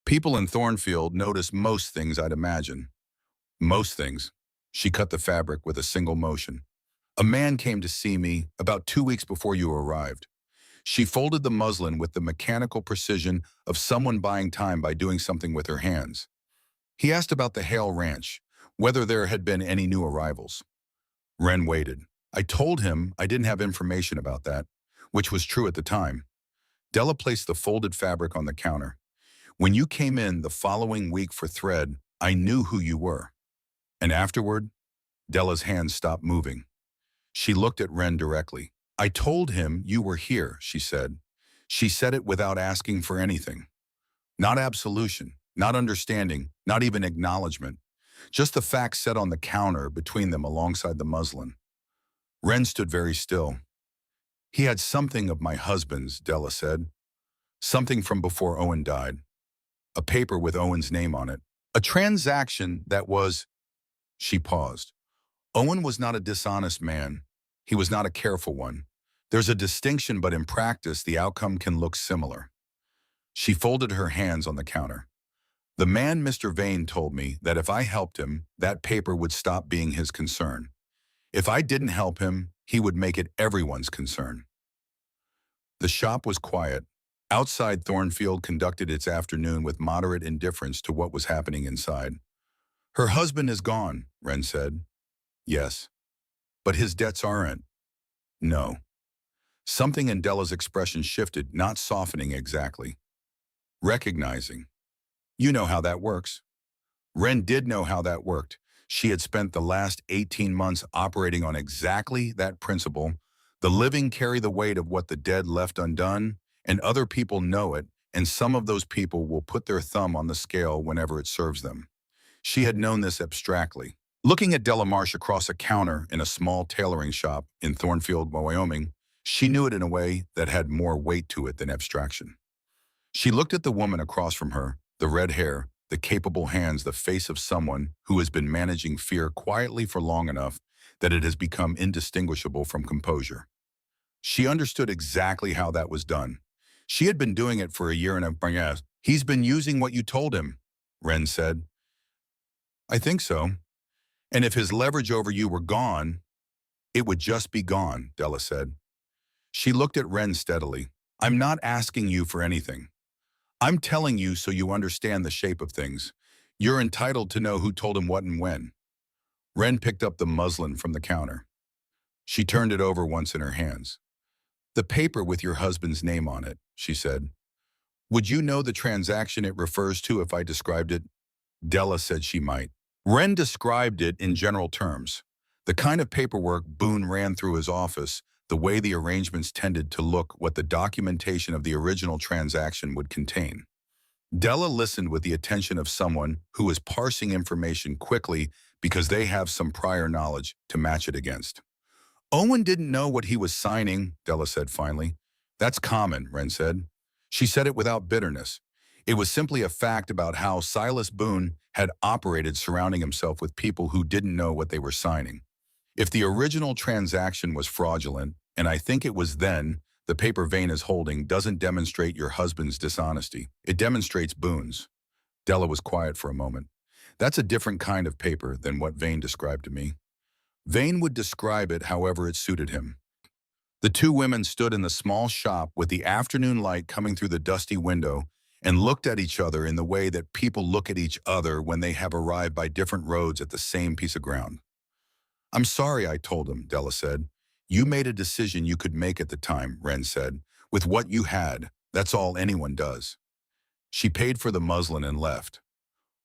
People in Thornfield notice most things, I'd imagine." "Most things." She cut the fabric with a single motion. "A man came to see me about 2 weeks before you arrived." She folded the muslin with the mechanical precision of someone buying time by doing something with her hands. "He asked about the Hale Ranch, whether there had been any new arrivals." Wren waited. "I told him I didn't have information about that," which was true at the time. Della placed the folded fabric on the counter. "When you came in the following week for thread, I knew who you were." "And afterward?" Della's hands stopped moving. She looked at Wren directly. "I told him you were here," she said. She said it without asking for anything. Not absolution, not understanding, not even acknowledgement. Just the facts set on the counter between them alongside the muslin. Wren stood very still. "He had something of my husband's," Della said. "Something from before Owen died. A paper with Owen's name on it. A transaction that was—" She paused. "Owen was not a dishonest man. He was not a careful one. There's a distinction, but in practice, the outcome can look similar." She folded her hands on the counter. "The man Mr. Vane told me that if I helped him, that paper would stop being his concern. If I didn't help him, he would make it everyone's concern." The shop was quiet. Outside, Thornfield conducted its afternoon with moderate indifference to what was happening inside. "Her husband is gone," Wren said. "Yes. But his debts aren't." "No." Something in Della's expression shifted, not softening exactly. "Recognizing. You know how that works." Wren did know how that worked. She had spent the last 18 months operating on exactly that principle. The living carry the weight of what the dead left undone, and other people know it, and some of those people will put their thumb on the scale whenever it serves them. She had known this abstractly. Looking at Delamarche across a counter in a small tailoring shop in Thornfield, Wyoming, she knew it in a way that had more weight to it than abstraction. She looked at the woman across from her, the red hair, the capable hands, the face of someone who has been managing fear quietly for long enough that it has become indistinguishable from composure. She understood exactly how that was done. She had been doing it for a year and a half. He's been using what you told him, Ren said. I think so. And if his leverage over you were gone, it would just be gone, Della said. She looked at Ren steadily. I'm not asking you for anything. I'm telling you so you understand the shape of things. You're entitled to know who told him what and when. Ren picked up the muslin from the counter. She turned it over once in her hands. The paper with your husband's name on it, she said. Would you know the transaction it refers to if I described it? Della said she might. Ren described it in general terms. The kind of paperwork Boone ran through his office, the way the arrangements tended to look what the documentation of the original transaction would contain. Della listened with the attention of someone who was parsing information quickly because they have some prior knowledge to match it against. Owen didn't know what he was signing, Della said finally. That's common, Ren said. She said it without bitterness. It was simply a fact about how Silas Boone had operated surrounding himself with people who didn't know what they were signing. If the original transaction was fraudulent, and I think it was then, the paper Vane is holding doesn't demonstrate your husband's dishonesty. It demonstrates Boone's. Della was quiet for a moment. That's a different kind of paper than what Vane described to me. Vane would describe it however it suited him. The two women stood in the small shop with the afternoon light coming through the dusty window and looked at each other in the way that people look at each other when they have arrived by different roads at the same piece of ground. I'm sorry, I told him, Della said. You made a decision you could make at the time, Ren said. With what you had, that's all anyone does. She paid for the muslin and left.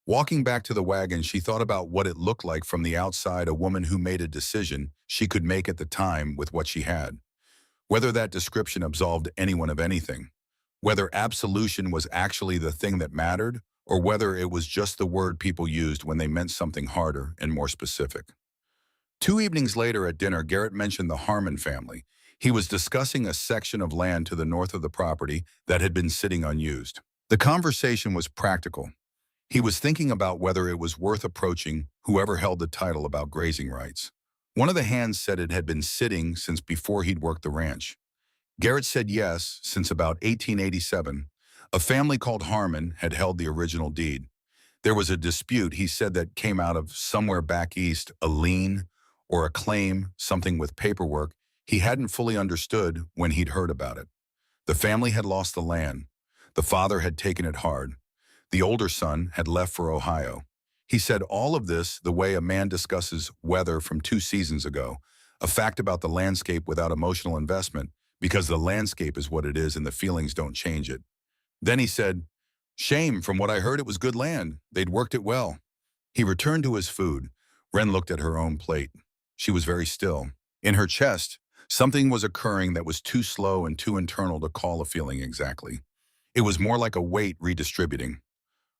Walking back to the wagon, she thought about what it looked like from the outside, a woman who made a decision she could make at the time with what she had. Whether that description absolved anyone of anything, whether absolution was actually the thing that mattered, or whether it was just the word people used when they meant something harder and more specific. 2 evenings later at dinner, Garrett mentioned the Harmon family. He was discussing a section of land to the north of the property that had been sitting unused. The conversation was practical. He was thinking about whether it was worth approaching whoever held the title about grazing rights. One of the hands said it had been sitting since before he'd worked the ranch. Garrett said yes, since about 1887. A family called Harmon had held the original deed. There was a dispute, he said, that came out of somewhere back east, a lien or a claim, something with paperwork he hadn't fully understood when he'd heard about it. The family had lost the land. The father had taken it hard. The older son had left for Ohio. He said all of this the way a man discusses weather from 2 seasons ago, a fact about the landscape without emotional investment, because the landscape is what it is and the feelings don't change it. Then he said, shame, from what I heard it was good land. They'd worked it well. He returned to his food. Ren looked at her own plate. She was very still. In her chest, something was occurring that was too slow and too internal to call a feeling exactly. It was more like a weight redistributing,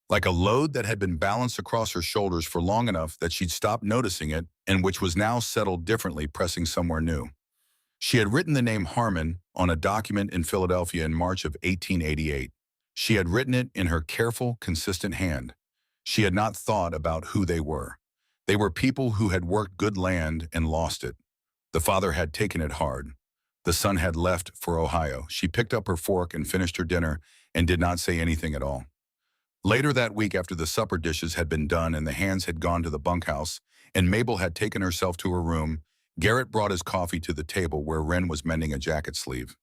like a load that had been balanced across her shoulders for long enough that she'd stopped noticing it and which was now settled differently, pressing somewhere new. She had written the name Harmon on a document in Philadelphia in March of 1888. She had written it in her careful, consistent hand. She had not thought about who they were. They were people who had worked good land and lost it. The father had taken it hard. The son had left for Ohio. She picked up her fork and finished her dinner and did not say anything at all. Later that week, after the supper dishes had been done and the hands had gone to the bunkhouse and Mabel had taken herself to her room, Garrett brought his coffee to the table where Ren was mending a jacket sleeve.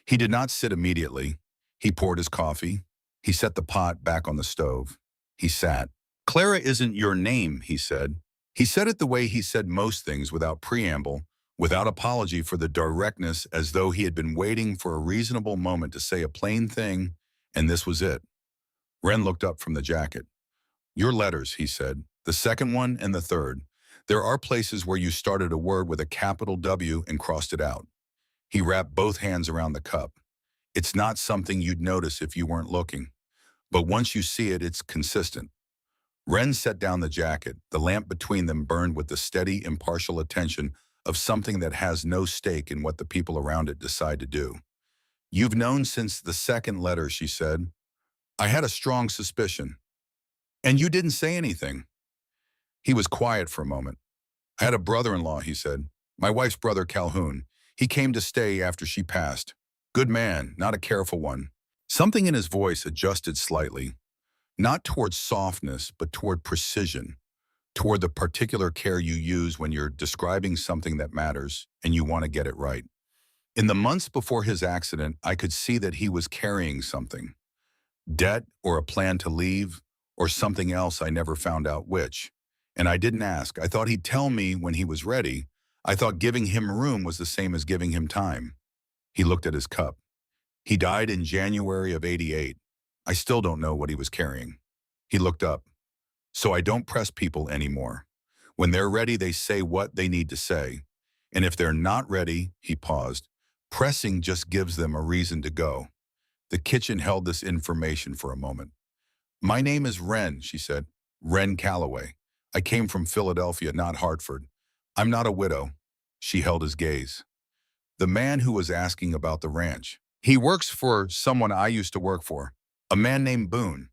He did not sit immediately. He poured his coffee. He set the pot back on the stove. He sat. Clara isn't your name, he said. He said it the way he said most things, without preamble, without apology for the directness, as though he had been waiting for a reasonable moment to say a plain thing, and this was it. Ren looked up from the jacket. Your letters, he said, the second one and the third. There are places where you started a word with a capital W and crossed it out. He wrapped both hands around the cup. It's not something you'd notice if you weren't looking. But once you see it, it's consistent. Ren set down the jacket. The lamp between them burned with the steady, impartial attention of something that has no stake in what the people around it decide to do. You've known since the second letter, she said. I had a strong suspicion. And you didn't say anything. He was quiet for a moment. I had a brother-in-law, he said. My wife's brother, Calhoun. He came to stay after she passed. Good man, not a careful one. Something in his voice adjusted slightly, not toward softness, but toward precision, toward the particular care you use when you're describing something that matters and you want to get it right. In the months before his accident, I could see that he was carrying something. Debt or a plan to leave or something else I never found out which. And I didn't ask. I thought he'd tell me when he was ready. I thought giving him room was the same as giving him time. He looked at his cup. He died in January of '88. I still don't know what he was carrying. He looked up. So I don't press people anymore. When they're ready, they say what they need to say. And if they're not ready, he paused, pressing just gives them a reason to go. The kitchen held this information for a moment. My name is Wren, she said. Wren Calloway. I came from Philadelphia, not Hartford. I'm not a widow. She held his gaze. The man who was asking about the ranch. He works for someone I used to work for, a man named Boone.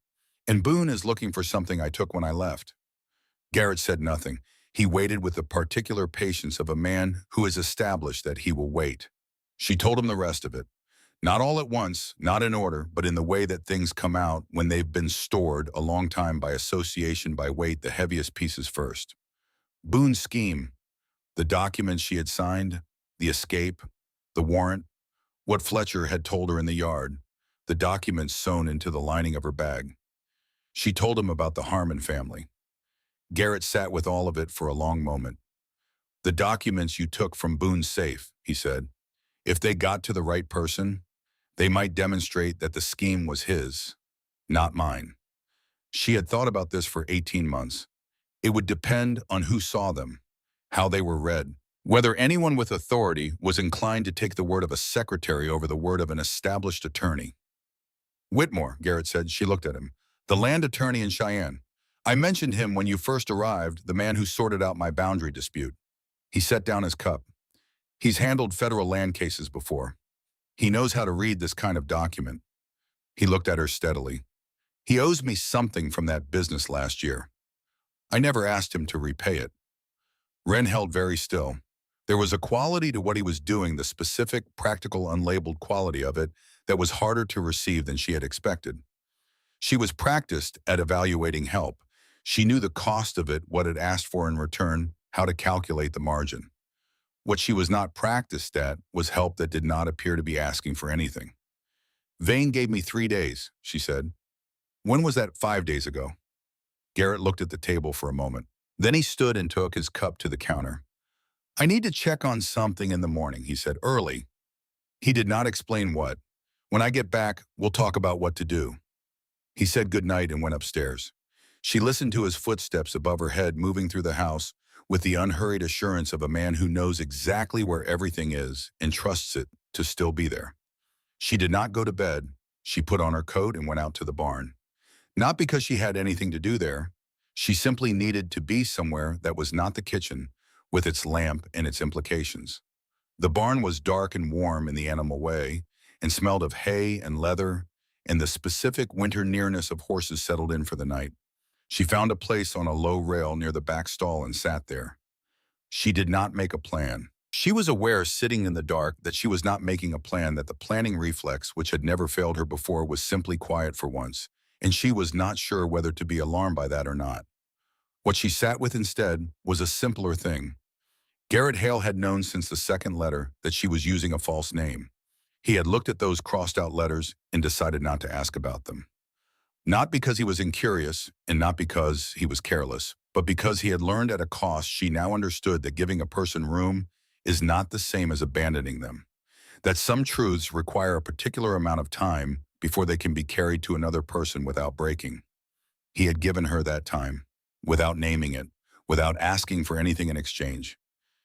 And Boone is looking for something I took when I left. Garrett said nothing. He waited with the particular patience of a man who has established that he will wait. She told him the rest of it. Not all at once, not in order, but in the way that things come out when they've been stored a long time by association, by weight, the heaviest pieces first. Boone's scheme, the documents she had signed, the escape, the warrant, what Fletcher had told her in the yard, the documents sewn into the lining of her bag. She told him about the Harmon family. Garrett sat with all of it for a long moment. The documents you took from Boone's safe, he said. If they got to the right person, they might demonstrate that the scheme was his, not mine. She had thought about this for 18 months. It would depend on who saw them, how they were read, whether anyone with authority was inclined to take the word of a secretary over the word of an established attorney. Whitmore, Garrett said. She looked at him. The land attorney in Cheyenne. I mentioned him when you first arrived, the man who sorted out my boundary dispute. He set down his cup. He's handled federal land cases before. He knows how to read this kind of document. He looked at her steadily. He owes me something from that business last year. I never asked him to repay it. Wren held very still. There was a quality to what he was doing, the specific, practical, unlabeled quality of it that was harder to receive than she had expected. She was practiced at evaluating help. She knew the cost of it, what it asked for in return, how to calculate the margin. What she was not practiced at was help that did not appear to be asking for anything. Vane gave me 3 days, she said. When was that? 5 days ago. Garrett looked at the table for a moment. Then he stood and took his cup to the counter. I need to check on something in the morning, he said, early. He did not explain what. When I get back, we'll talk about what to do. He said goodnight and went upstairs. She listened to his footsteps above her head moving through the house with the unhurried assurance of a man who knows exactly where everything is and trusts it to still be there. She did not go to bed. She put on her coat and went out to the barn. Not because she had anything to do there. She simply needed to be somewhere that was not the kitchen, with its lamp and its implications. The barn was dark and warm in the animal way, and smelled of hay and leather, and the specific winter nearness of horses settled in for the night. She found a place on a low rail near the back stall and sat there. She did not make a plan. She was aware, sitting in the dark, that she was not making a plan, that the planning reflex, which had never failed her before, was simply quiet for once, and she was not sure whether to be alarmed by that or not. What she sat with instead was a simpler thing. Garrett Hale had known since the second letter that she was using a false name. He had looked at those crossed-out letters and decided not to ask about them. Not because he was incurious and not because he was careless, but because he had learned at a cost. She now understood that giving a person room is not the same as abandoning them, that some truths require a particular amount of time before they can be carried to another person without breaking. He had given her that time, without naming it, without asking for anything in exchange.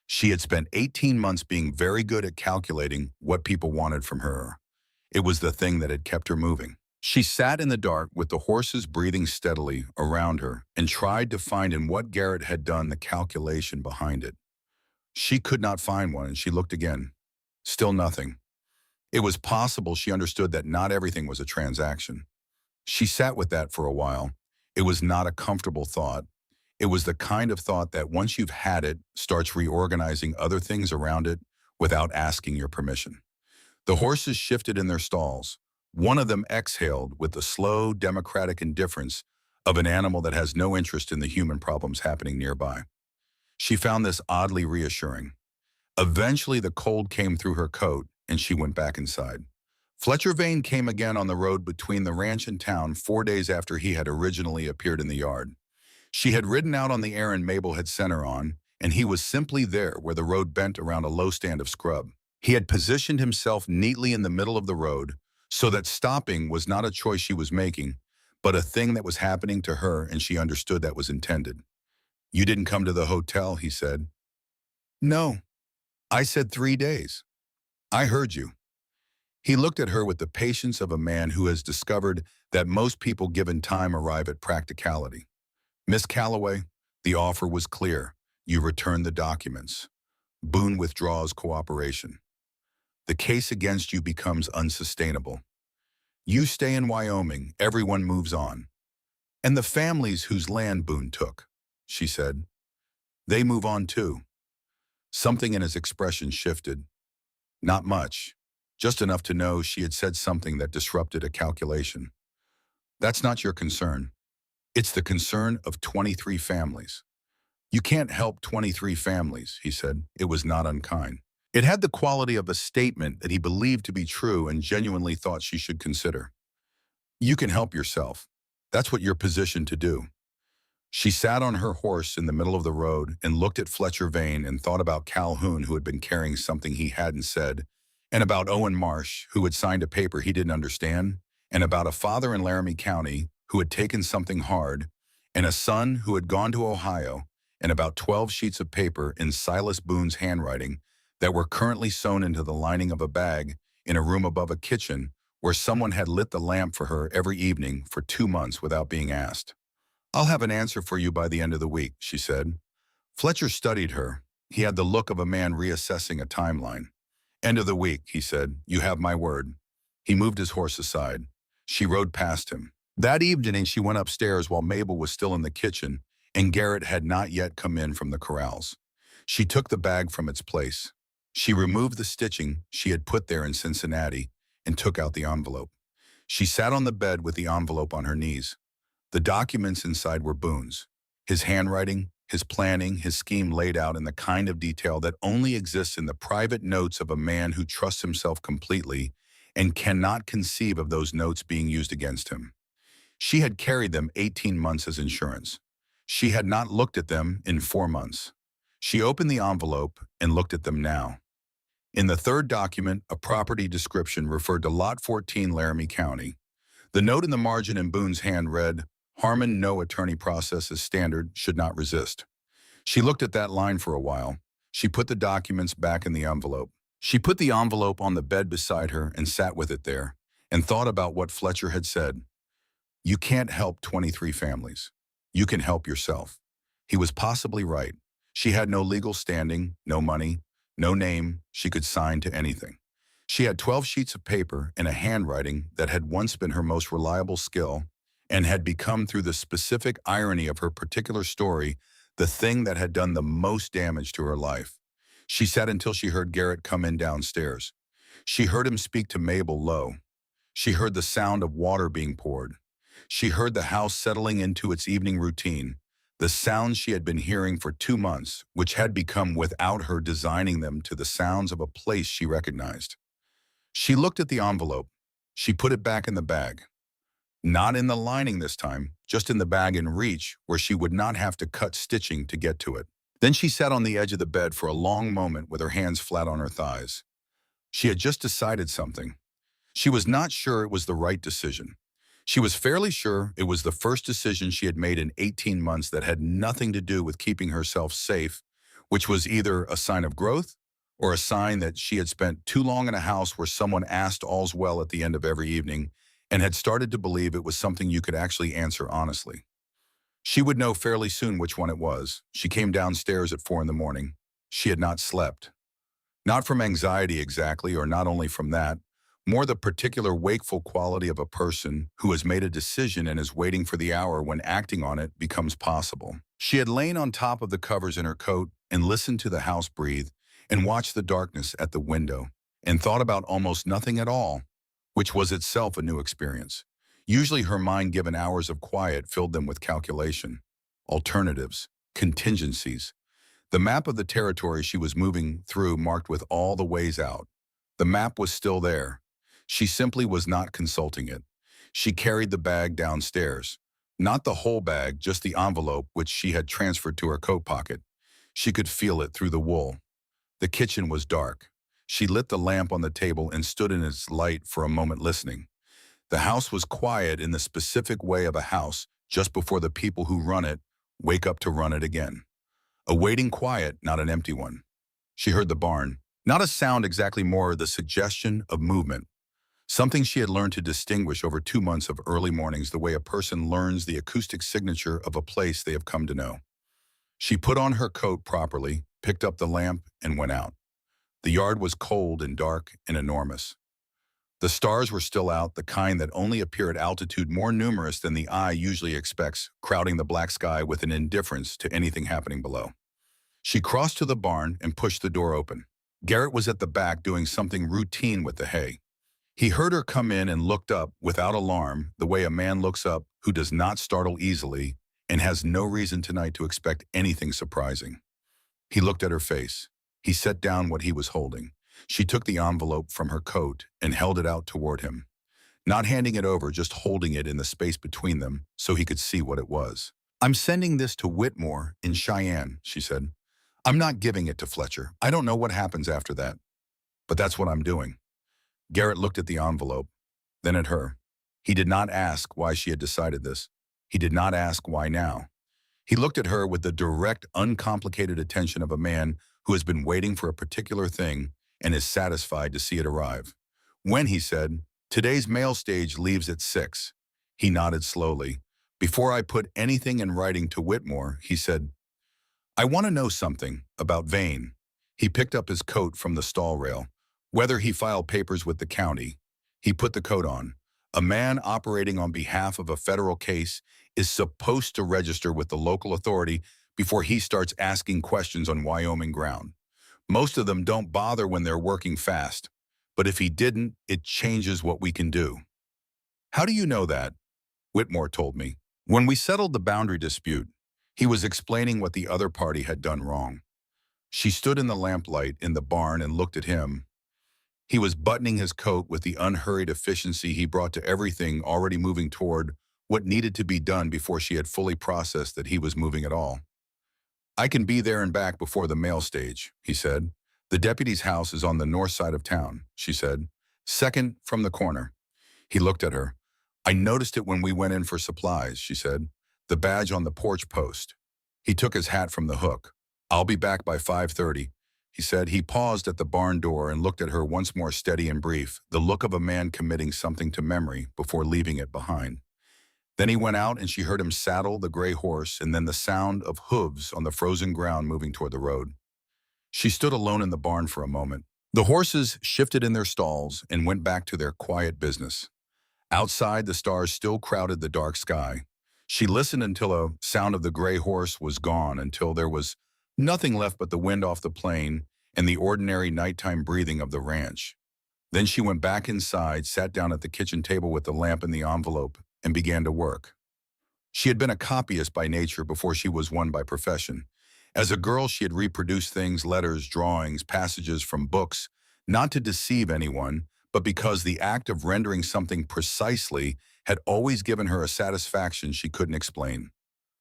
She had spent 18 months being very good at calculating what people wanted from her. It was the thing that had kept her moving. She sat in the dark with the horses breathing steadily around her and tried to find in what Garrett had done the calculation behind it. She could not find one, and she looked again. Still nothing. It was possible she understood that not everything was a transaction. She sat with that for a while, It was not a comfortable thought. It was the kind of thought that once you've had it, starts reorganizing other things around it without asking your permission. The horses shifted in their stalls. One of them exhaled with the slow, democratic indifference of an animal that has no interest in the human problems happening nearby. She found this oddly reassuring. Eventually, the cold came through her coat, and she went back inside. Fletcher Vane came again on the road between the ranch and town 4 days after he had originally appeared in the yard. She had ridden out on the errand Mabel had sent her on, and he was simply there where the road bent around a low stand of scrub. He had positioned himself neatly in the middle of the road so that stopping was not a choice she was making, but a thing that was happening to her, and she understood that was intended. "You didn't come to the hotel," he said. "No, I said 3 days. I heard you." He looked at her with the patience of a man who has discovered that most people given time arrive at practicality. "Miss Calloway, the offer was clear. You return the documents. Boone withdraws cooperation. The case against you becomes unsustainable. You stay in Wyoming, everyone moves on. And the families whose land Boone took," she said, "they move on too." Something in his expression shifted. Not much, just enough to know she had said something that disrupted a calculation. "That's not your concern. It's the concern of 23 families. You can't help 23 families," he said. It was not unkind. It had the quality of a statement that he believed to be true and genuinely thought she should consider. "You can help yourself. That's what you're positioned to do." She sat on her horse in the middle of the road and looked at Fletcher Vane and thought about Calhoun, who had been carrying something he hadn't said, and about Owen Marsh, who had signed a paper he didn't understand, and about a father in Laramie County who had taken something hard, and a son who had gone to Ohio, and about 12 sheets of paper in Silas Boone's handwriting that were currently sewn into the lining of a bag in a room above a kitchen where someone had lit the lamp for her every evening for 2 months without being asked. "I'll have an answer for you by the end of the week," she said. Fletcher studied her. He had the look of a man reassessing a timeline. "End of the week," he said. "You have my word." He moved his horse aside. She rode past him. That evening she went upstairs while Mabel was still in the kitchen and Garrett had not yet come in from the corrals. She took the bag from its place. She removed the stitching she had put there in Cincinnati and took out the envelope. She sat on the bed with the envelope on her knees. The documents inside were Boone's. His handwriting, his planning, his scheme laid out in the kind of detail that only exists in the private notes of a man who trusts himself completely and cannot conceive of those notes being used against him. She had carried them 18 months as insurance. She had not looked at them in 4 months. She opened the envelope and looked at them now. In the third document, a property description referred to Lot 14, Laramie County. The note in the margin in Boone's hand read, "Harmon, no attorney process is standard, should not resist." She looked at that line for a while. She put the documents back in the envelope. She put the envelope on the bed beside her and sat with it there, and thought about what Fletcher had said. "You can't help 23 families. You can help yourself." He was possibly right. She had no legal standing, no money, no name she could sign to anything. She had 12 sheets of paper and a handwriting that had once been her most reliable skill and had become, through the specific irony of her particular story, the thing that had done the most damage to her life. She sat until she heard Garrett come in downstairs. She heard him speak to Mabel low. She heard the sound of water being poured. She heard the house settling into its evening routine, the sounds she had been hearing for 2 months, which had become, without her designing them, to the sounds of a place she recognized. She looked at the envelope. She put it back in the bag. Not in the lining this time, just in the bag in reach where she would not have to cut stitching to get to it. Then she sat on the edge of the bed for a long moment with her hands flat on her thighs. She had just decided something. She was not sure it was the right decision. She was fairly sure it was the first decision she had made in 18 months that had nothing to do with keeping herself safe, which was either a sign of growth or a sign that she had spent too long in a house where someone asked all's well at the end of every evening and had started to believe it was something you could actually answer honestly. She would know fairly soon which one it was. She came downstairs at 4 in the morning. She had not slept. Not from anxiety exactly, or not only from that, more the particular wakeful quality of a person who has made a decision and is waiting for the hour when acting on it becomes possible. She had lain on top of the covers in her coat and listened to the house breathe and watched the darkness at the window and thought about almost nothing at all, which was itself a new experience. Usually her mind, given hours of quiet, filled them with calculation, alternatives, contingencies. The map of the territory she was moving through marked with all the ways out. The map was still there. She simply was not consulting it. She carried the bag downstairs. Not the whole bag, just the envelope which she had transferred to her coat pocket. She could feel it through the wool. The kitchen was dark. She lit the lamp on the table and stood in its light for a moment listening. The house was quiet in the specific way of a house just before the people who run it wake up to run it again. A waiting quiet, not an empty one. She heard the barn. Not a sound exactly, more the suggestion of movement. Something she had learned to distinguish over 2 months of early mornings, the way a person learns the acoustic signature of a place they have come to know. She put on her coat properly, picked up the lamp, and went out. The yard was cold and dark and enormous. The stars were still out, the kind that only appear at altitude more numerous than the eye usually expects, crowding the black sky with an indifference to anything happening below. She crossed to the barn and pushed the door open. Garrett was at the back doing something routine with the hay. He heard her come in and looked up without alarm, the way a man looks up who does not startle easily and has no reason tonight to expect anything surprising. He looked at her face. He set down what he was holding. She took the envelope from her coat and held it out toward him. Not handing it over, just holding it in the space between them so he could see what it was. "I'm sending this to Whitmore in Cheyenne," she said. "I'm not giving it to Fletcher. I don't know what happens after that. But that's what I'm doing." Garrett looked at the envelope, then at her. He did not ask why she had decided this. He did not ask why now. He looked at her with the direct, uncomplicated attention of a man who has been waiting for a particular thing and is satisfied to see it arrive. "When," he said, "today's mail stage leaves at 6. He nodded slowly. "Before I put anything in writing to Whitmore," he said, "I want to know something about Vane." He picked up his coat from the stall rail. "Whether he filed papers with the county." He put the coat on. A man operating on behalf of a federal case is supposed to register with the local authority before he starts asking questions on Wyoming ground. Most of them don't bother when they're working fast. But if he didn't, it changes what we can do. "How do you know that?" "Whitmore told me. When we settled the boundary dispute, he was explaining what the other party had done wrong." She stood in the lamplight in the barn and looked at him. He was buttoning his coat with the unhurried efficiency he brought to everything, already moving toward what needed to be done before she had fully processed that he was moving at all. "I can be there and back before the mail stage," he said. "The deputy's house is on the north side of town," she said. "Second from the corner." He looked at her. "I noticed it when we went in for supplies," she said. "The badge on the porch post." He took his hat from the hook. "I'll be back by 5:30, he said. He paused at the barn door and looked at her once more, steady and brief, the look of a man committing something to memory before leaving it behind. Then he went out and she heard him saddle the gray horse and then the sound of hooves on the frozen ground moving toward the road. She stood alone in the barn for a moment. The horses shifted in their stalls and went back to their quiet business. Outside, the stars still crowded the dark sky. She listened until a sound of the gray horse was gone, until there was nothing left but the wind off the plain and the ordinary nighttime breathing of the ranch. Then she went back inside, sat down at the kitchen table with the lamp and the envelope, and began to work. She had been a copyist by nature before she was one by profession. As a girl, she had reproduced things, letters, drawings, passages from books, not to deceive anyone, but because the act of rendering something precisely had always given her a satisfaction she couldn't explain.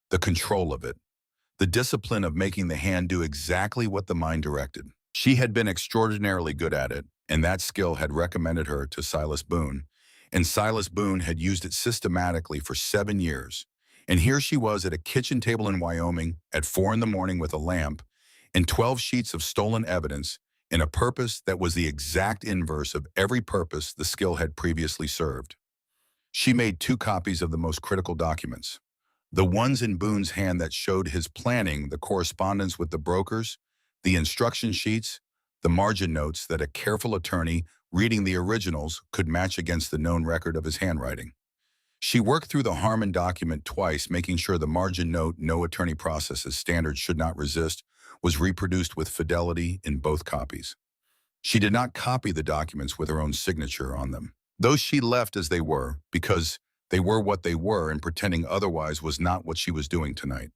The control of it. The discipline of making the hand do exactly what the mind directed. She had been extraordinarily good at it, and that skill had recommended her to Silas Boone. And Silas Boone had used it systematically for 7 years. And here she was at a kitchen table in Wyoming at 4 in the morning with a lamp and 12 sheets of stolen evidence in a purpose that was the exact inverse of every purpose the skill had previously served. She made 2 copies of the most critical documents. The ones in Boone's hand that showed his planning, the correspondence with the brokers, the instruction sheets, The margin notes that a careful attorney reading the originals could match against the known record of his handwriting. She worked through the Harmon document twice, making sure the margin note no attorney processes standards should not resist was reproduced with fidelity in both copies. She did not copy the documents with her own signature on them. Those she left as they were, because they were what they were and pretending otherwise was not what she was doing tonight.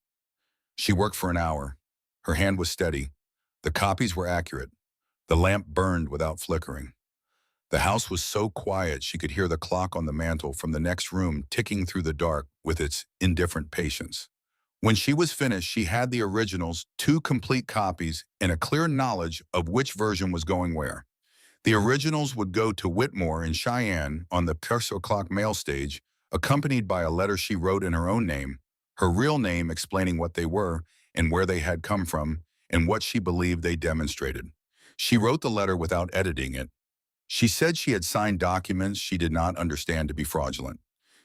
She worked for an hour. Her hand was steady. The copies were accurate. The lamp burned without flickering. The house was so quiet she could hear the clock on the mantel from the next room ticking through the dark with its indifferent patience. When she was finished, she had the originals, two complete copies, and a clear knowledge of which version was going where. The originals would go to Whitmore in Cheyenne on the 6 o'clock mail stage, accompanied by a letter she wrote in her own name, her real name explaining what they were and where they had come from and what she believed they demonstrated. She wrote the letter without editing it. She said she had signed documents she did not understand to be fraudulent.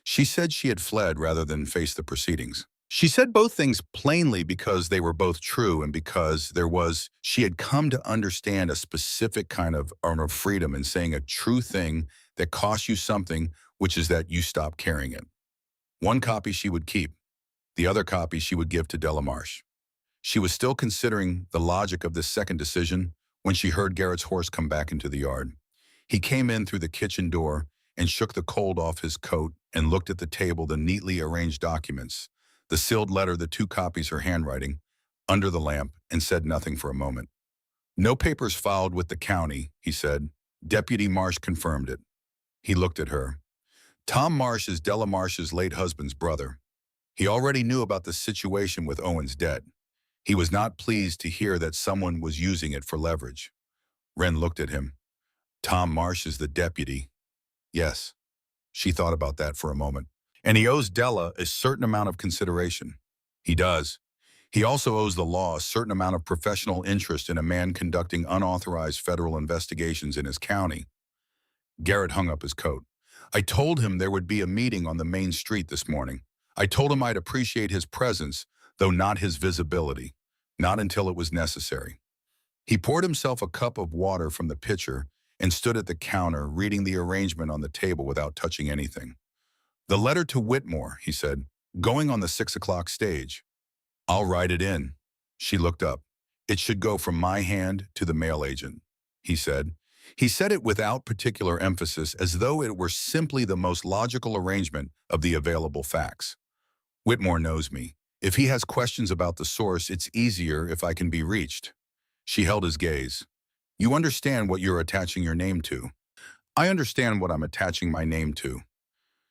She said she had fled rather than face the proceedings. She said both things plainly because they were both true and because she had come to understand a specific kind of honor of freedom in saying a true thing that costs you something, which is that you stop carrying it. One copy she would keep. The other copy she would give to Delamarche. She was still considering the logic of this second decision when she heard Garrett's horse come back into the yard. He came in through the kitchen door and shook the cold off his coat and looked at the table, the neatly arranged documents, the sealed letter, the two copies her handwriting, under the lamp, and said nothing for a moment. No papers filed with the county, he said. Deputy Marsh confirmed it. He looked at her. Tom Marsh is Delamarche's late husband's brother. He already knew about the situation with Owen's debt. He was not pleased to hear that someone was using it for leverage. Wren looked at him. Tom Marsh is the deputy. Yes. She thought about that for a moment. And he owes Della a certain amount of consideration. He does. He also owes the law a certain amount of professional interest in a man conducting unauthorized federal investigations in his county. Garrett hung up his coat. I told him there would be a meeting on the main street this morning. I told him I'd appreciate his presence, though not his visibility. Not until it was necessary. He poured himself a cup of water from the pitcher and stood at the counter, reading the arrangement on the table without touching anything. The letter to Whitmore, he said, going on the 6 o'clock stage. I'll write it in. She looked up. It should go from my hand to the mail agent, he said. He said it without particular emphasis, as though it were simply the most logical arrangement of the available facts. Whitmore knows me. If he has questions about the source, it's easier if I can be reached. She held his gaze. You understand what you're attaching your name to. I understand what I'm attaching my name to.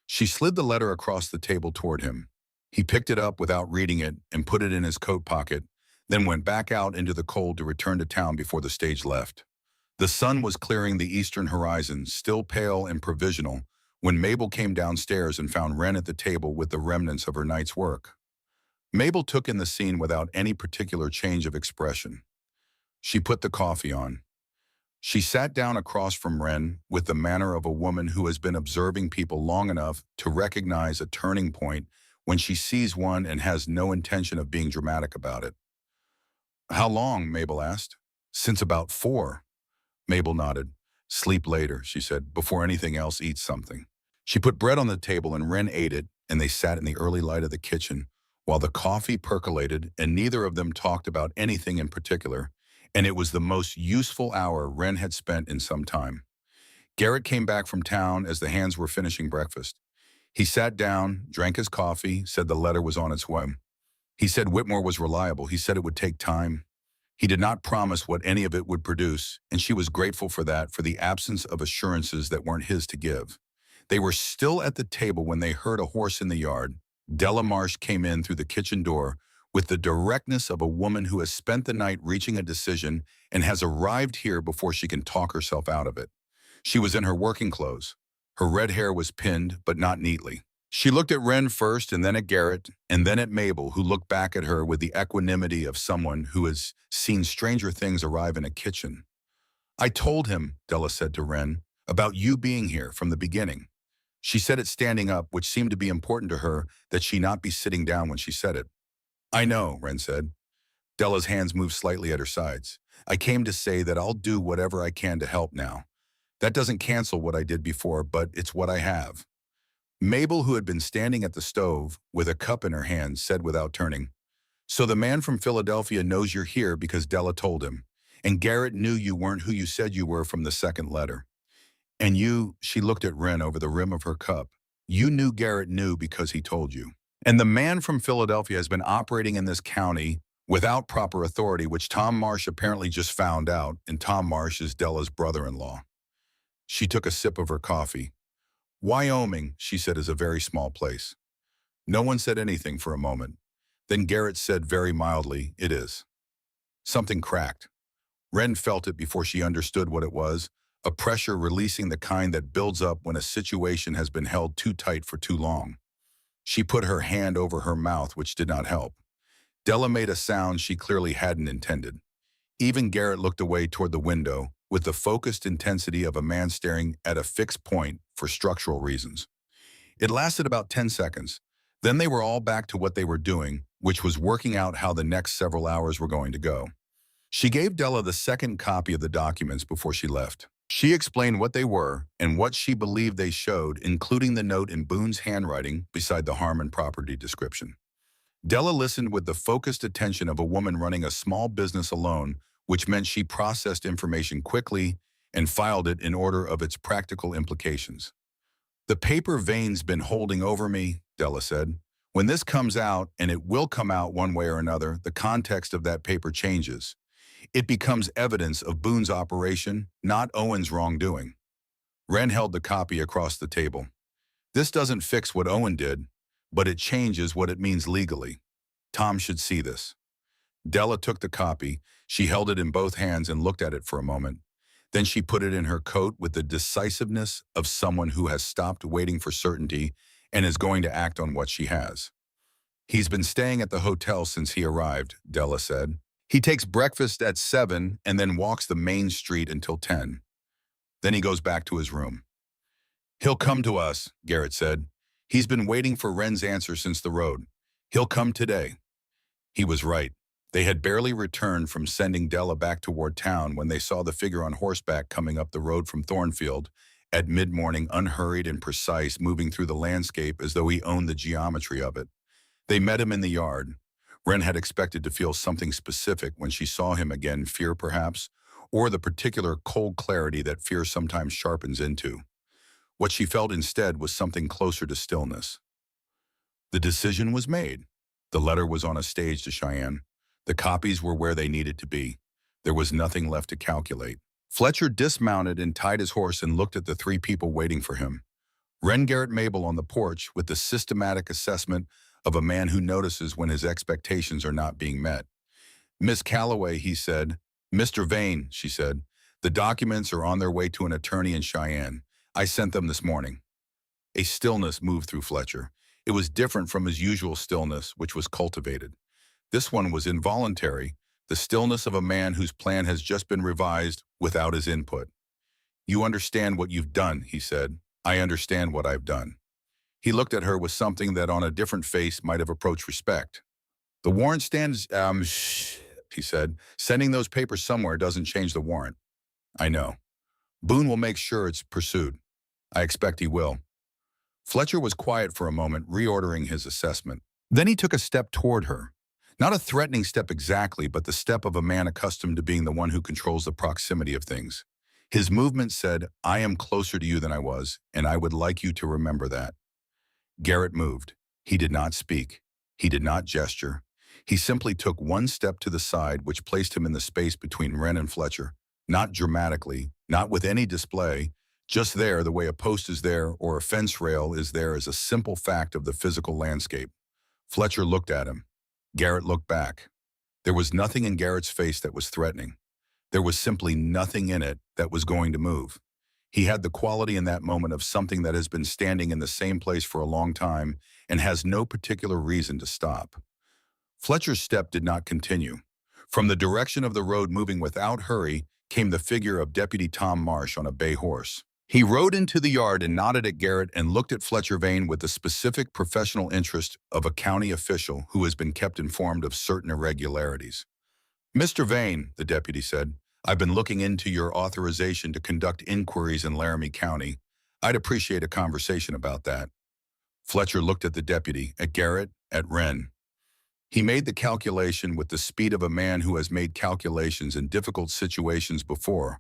She slid the letter across the table toward him. He picked it up without reading it and put it in his coat pocket, then went back out into the cold to return to town before the stage left. The sun was clearing the eastern horizon, still pale and provisional, when Mabel came downstairs and found Wren at the table with the remnants of her night's work. Mabel took in the scene without any particular change of expression. She put the coffee on. She sat down across from Wren with the manner of a woman who has been observing people long enough to recognize a turning point when she sees one and has no intention of being dramatic about it. How long? Mabel asked. Since about 4. Mabel nodded. Sleep later, she said. Before anything else, eat something. She put bread on the table and Wren ate it, and they sat in the early light of the kitchen while the coffee percolated and neither of them talked about anything in particular, and it was the most useful hour Wren had spent in some time. Garrett came back from town as the hands were finishing breakfast. He sat down, drank his coffee, said the letter was on its way. He said Whitmore was reliable. He said it would take time. He did not promise what any of it would produce, and she was grateful for that, for the absence of assurances that weren't his to give. They were still at the table when they heard a horse in the yard. Delamarche came in through the kitchen door with the directness of a woman who has spent the night reaching a decision and has arrived here before she can talk herself out of it. She was in her working clothes. Her red hair was pinned, but not neatly. She looked at Wren first and then at Garrett and then at Mabel, who looked back at her with the equanimity of someone who has seen stranger things arrive in a kitchen. I told him, Della said to Wren, about you being here from the beginning. She said it standing up, which seemed to be important to her that she not be sitting down when she said it. I know, Wren said. Della's hands moved slightly at her sides. I came to say that I'll do whatever I can to help now. That doesn't cancel what I did before, but it's what I have. Mabel, who had been standing at the stove with a cup in her hand, said without turning, "So the man from Philadelphia knows you're here because Della told him. And Garrett knew you weren't who you said you were from the second letter. And you," she looked at Wren over the rim of her cup, "you knew Garrett knew because he told you. And the man from Philadelphia has been operating in this county without proper authority, which Tom Marsh apparently just found out, and Tom Marsh is Della's brother-in-law." She took a sip of her coffee. "Wyoming," she said, "is a very small place." No one said anything for a moment. Then Garrett said very mildly, "It is." Something cracked. Wren felt it before she understood what it was, a pressure releasing the kind that builds up when a situation has been held too tight for too long. She put her hand over her mouth, which did not help. Della made a sound she clearly hadn't intended. Even Garrett looked away toward the window with the focused intensity of a man staring at a fixed point for structural reasons. It lasted about 10 seconds. Then they were all back to what they were doing, which was working out how the next several hours were going to go. She gave Della the second copy of the documents before she left. She explained what they were and what she believed they showed, including the note in Boone's handwriting beside the Harmon property description. Della listened with the focused attention of a woman running a small business alone, which meant she processed information quickly and filed it in order of its practical implications. "The paper Vane's been holding over me," Della said. "When this comes out, and it will come out one way or another, the context of that paper changes. It becomes evidence of Boone's operation, not Owen's wrongdoing." Wren held the copy across the table. "This doesn't fix what Owen did, but it changes what it means legally. Tom should see this." Della took the copy. She held it in both hands and looked at it for a moment. Then she put it in her coat with the decisiveness of someone who has stopped waiting for certainty and is going to act on what she has. "He's been staying at the hotel since he arrived," Della said. "He takes breakfast at 7 and then walks the main street until 10. Then he goes back to his room." "He'll come to us," Garrett said. "He's been waiting for Wren's answer since the road. He'll come today." He was right. They had barely returned from sending Della back toward town when they saw the figure on horseback coming up the road from Thornfield at mid-morning, unhurried and precise, moving through the landscape as though he owned the geometry of it. They met him in the yard. Wren had expected to feel something specific when she saw him again, fear perhaps, or the particular cold clarity that fear sometimes sharpens into. What she felt instead was something closer to stillness. The decision was made. The letter was on a stage to Cheyenne. The copies were where they needed to be. There was nothing left to calculate. Fletcher dismounted and tied his horse and looked at the three people waiting for him. Wren, Garrett, Mabel on the porch with the systematic assessment of a man who notices when his expectations are not being met. "Miss Calloway," he said. "Mr. Vane," she said. "The documents are on their way to an attorney in Cheyenne. I sent them this morning." A stillness moved through Fletcher. It was different from his usual stillness, which was cultivated. This one was involuntary, the stillness of a man whose plan has just been revised without his input. "You understand what you've done," he said. "I understand what I've done." He looked at her with something that on a different face might have approached respect. "The warrant stands, he said. "Sending those papers somewhere doesn't change the warrant." "I know. Boone will make sure it's pursued. I expect he will." Fletcher was quiet for a moment, reordering his assessment. Then he took a step toward her. Not a threatening step exactly, but the step of a man accustomed to being the one who controls the proximity of things. His movement said, "I am closer to you than I was, and I would like you to remember that." Garrett moved. He did not speak. He did not gesture. He simply took one step to the side, which placed him in the space between Wren and Fletcher. Not dramatically, not with any display, just there the way a post is there or a fence rail is there as a simple fact of the physical landscape. Fletcher looked at him. Garrett looked back. There was nothing in Garrett's face that was threatening. There was simply nothing in it that was going to move. He had the quality in that moment of something that has been standing in the same place for a long time and has no particular reason to stop. Fletcher's step did not continue. From the direction of the road, moving without hurry, came the figure of Deputy Tom Marsh on a bay horse. He rode into the yard and nodded at Garrett and looked at Fletcher Vane with the specific professional interest of a county official who has been kept informed of certain irregularities. Mr. Vane, the deputy said, I've been looking into your authorization to conduct inquiries in Laramie County. I'd appreciate a conversation about that. Fletcher looked at the deputy, at Garrett, at Wren. He made the calculation with the speed of a man who has made calculations in difficult situations before,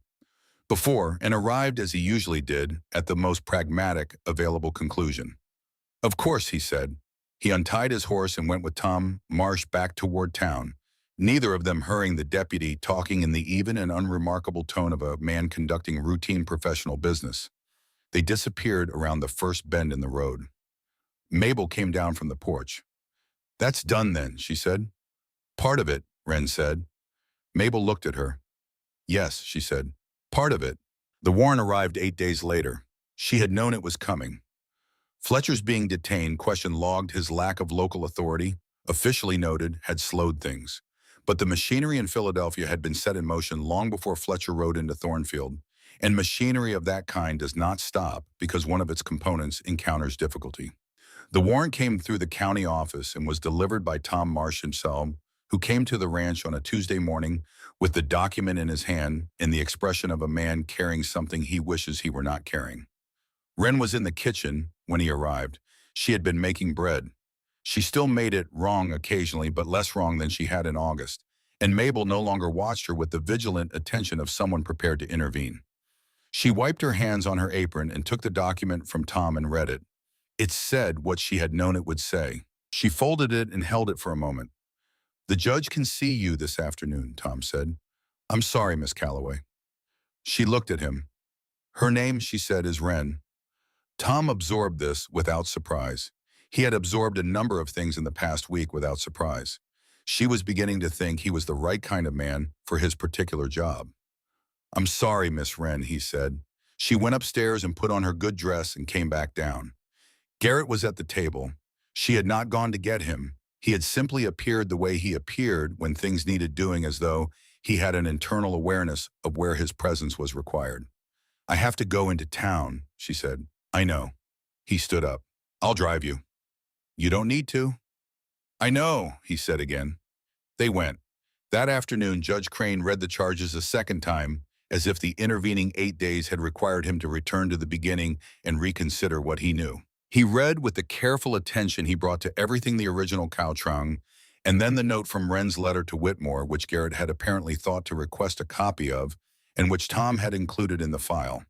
and arrived, as he usually did, at the most pragmatic available conclusion. Of course, he said. He untied his horse and went with Tom Marsh back toward town, neither of them hurrying the deputy, talking in the even and unremarkable tone of a man conducting routine professional business. They disappeared around the first bend in the road. Mabel came down from the porch. That's done then, she said. Part of it, Wren said. Mabel looked at her. Yes, she said. Part of it. The warrant arrived 8 days later. She had known it was coming. Fletcher's being detained, question logged his lack of local authority, officially noted, had slowed things. But the machinery in Philadelphia had been set in motion long before Fletcher rode into Thornfield, and machinery of that kind does not stop because one of its components encounters difficulty. The warrant came through the county office and was delivered by Tom Marsh himself, who came to the ranch on a Tuesday morning with the document in his hand and the expression of a man carrying something he wishes he were not carrying. Wren was in the kitchen when he arrived. She had been making bread. She still made it wrong occasionally, but less wrong than she had in August, and Mabel no longer watched her with the vigilant attention of someone prepared to intervene. She wiped her hands on her apron and took the document from Tom and read it. It said what she had known it would say. She folded it and held it for a moment. The judge can see you this afternoon, Tom said. I'm sorry, Miss Calloway. She looked at him. Her name, she said, is Wren. Tom absorbed this without surprise. He had absorbed a number of things in the past week without surprise. She was beginning to think he was the right kind of man for his particular job. I'm sorry, Miss Wren, he said. She went upstairs and put on her good dress and came back down. Garrett was at the table. She had not gone to get him. He had simply appeared the way he appeared when things needed doing, as though he had an internal awareness of where his presence was required. I have to go into town, she said. I know. He stood up. I'll drive you. You don't need to. I know, he said again. They went. That afternoon, Judge Crane read the charges a second time, as if the intervening 8 days had required him to return to the beginning and reconsider what he knew. He read with the careful attention he brought to everything the original Cowtrong, and then the note from Wren's letter to Whitmore, which Garrett had apparently thought to request a copy of, and which Tom had included in the file.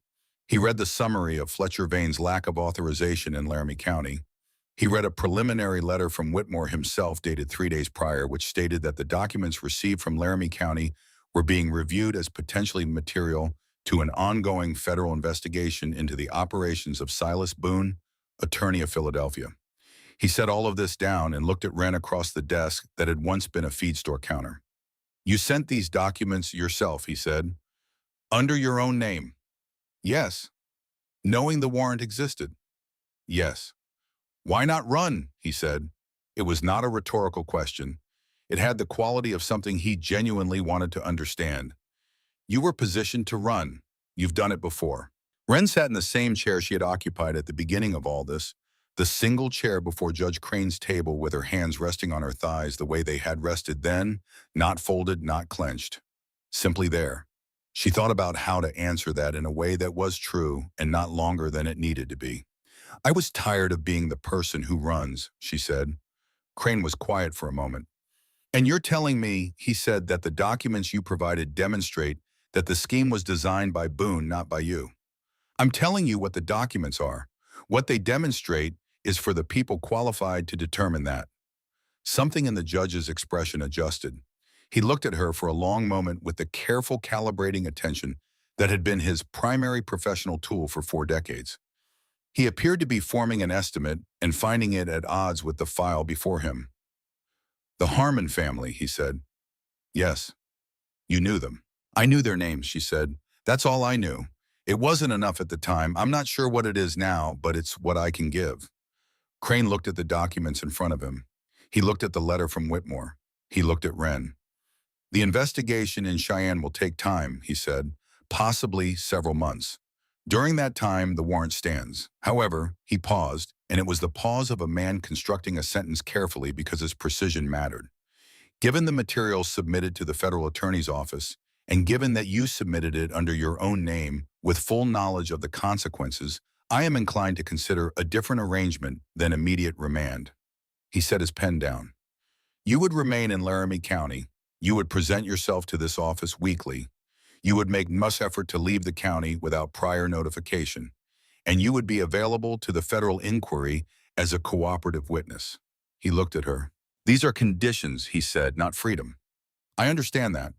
He read the summary of Fletcher Vane's lack of authorization in Laramie County. He read a preliminary letter from Whitmore himself dated 3 days prior, which stated that the documents received from Laramie County were being reviewed as potentially material to an ongoing federal investigation into the operations of Silas Boone, attorney of Philadelphia. He set all of this down and looked at Wren across the desk that had once been a feed store counter. You sent these documents yourself, he said. Under your own name. Yes. Knowing the warrant existed. Yes. Why not run, he said. It was not a rhetorical question. It had the quality of something he genuinely wanted to understand. You were positioned to run. You've done it before. Wren sat in the same chair she had occupied at the beginning of all this, the single chair before Judge Crane's table with her hands resting on her thighs the way they had rested then, not folded, not clenched. Simply there. She thought about how to answer that in a way that was true and not longer than it needed to be. I was tired of being the person who runs, she said. Crane was quiet for a moment. And you're telling me, he said, that the documents you provided demonstrate that the scheme was designed by Boone, not by you. I'm telling you what the documents are. What they demonstrate is for the people qualified to determine that. Something in the judge's expression adjusted. He looked at her for a long moment with the careful calibrating attention that had been his primary professional tool for 4 decades. He appeared to be forming an estimate and finding it at odds with the file before him. The Harmon family, he said. Yes. You knew them. I knew their names, she said. That's all I knew. It wasn't enough at the time. I'm not sure what it is now, but it's what I can give. Crane looked at the documents in front of him. He looked at the letter from Whitmore. He looked at Wren. The investigation in Cheyenne will take time, he said, possibly several months. During that time, the warrant stands. However, he paused, and it was the pause of a man constructing a sentence carefully because his precision mattered. Given the material submitted to the federal attorney's office, and given that you submitted it under your own name with full knowledge of the consequences, I am inclined to consider a different arrangement than immediate remand. He set his pen down. You would remain in Laramie County. You would present yourself to this office weekly. You would make much effort to leave the county without prior notification, and you would be available to the federal inquiry as a cooperative witness. He looked at her. These are conditions, he said, not freedom. I understand that.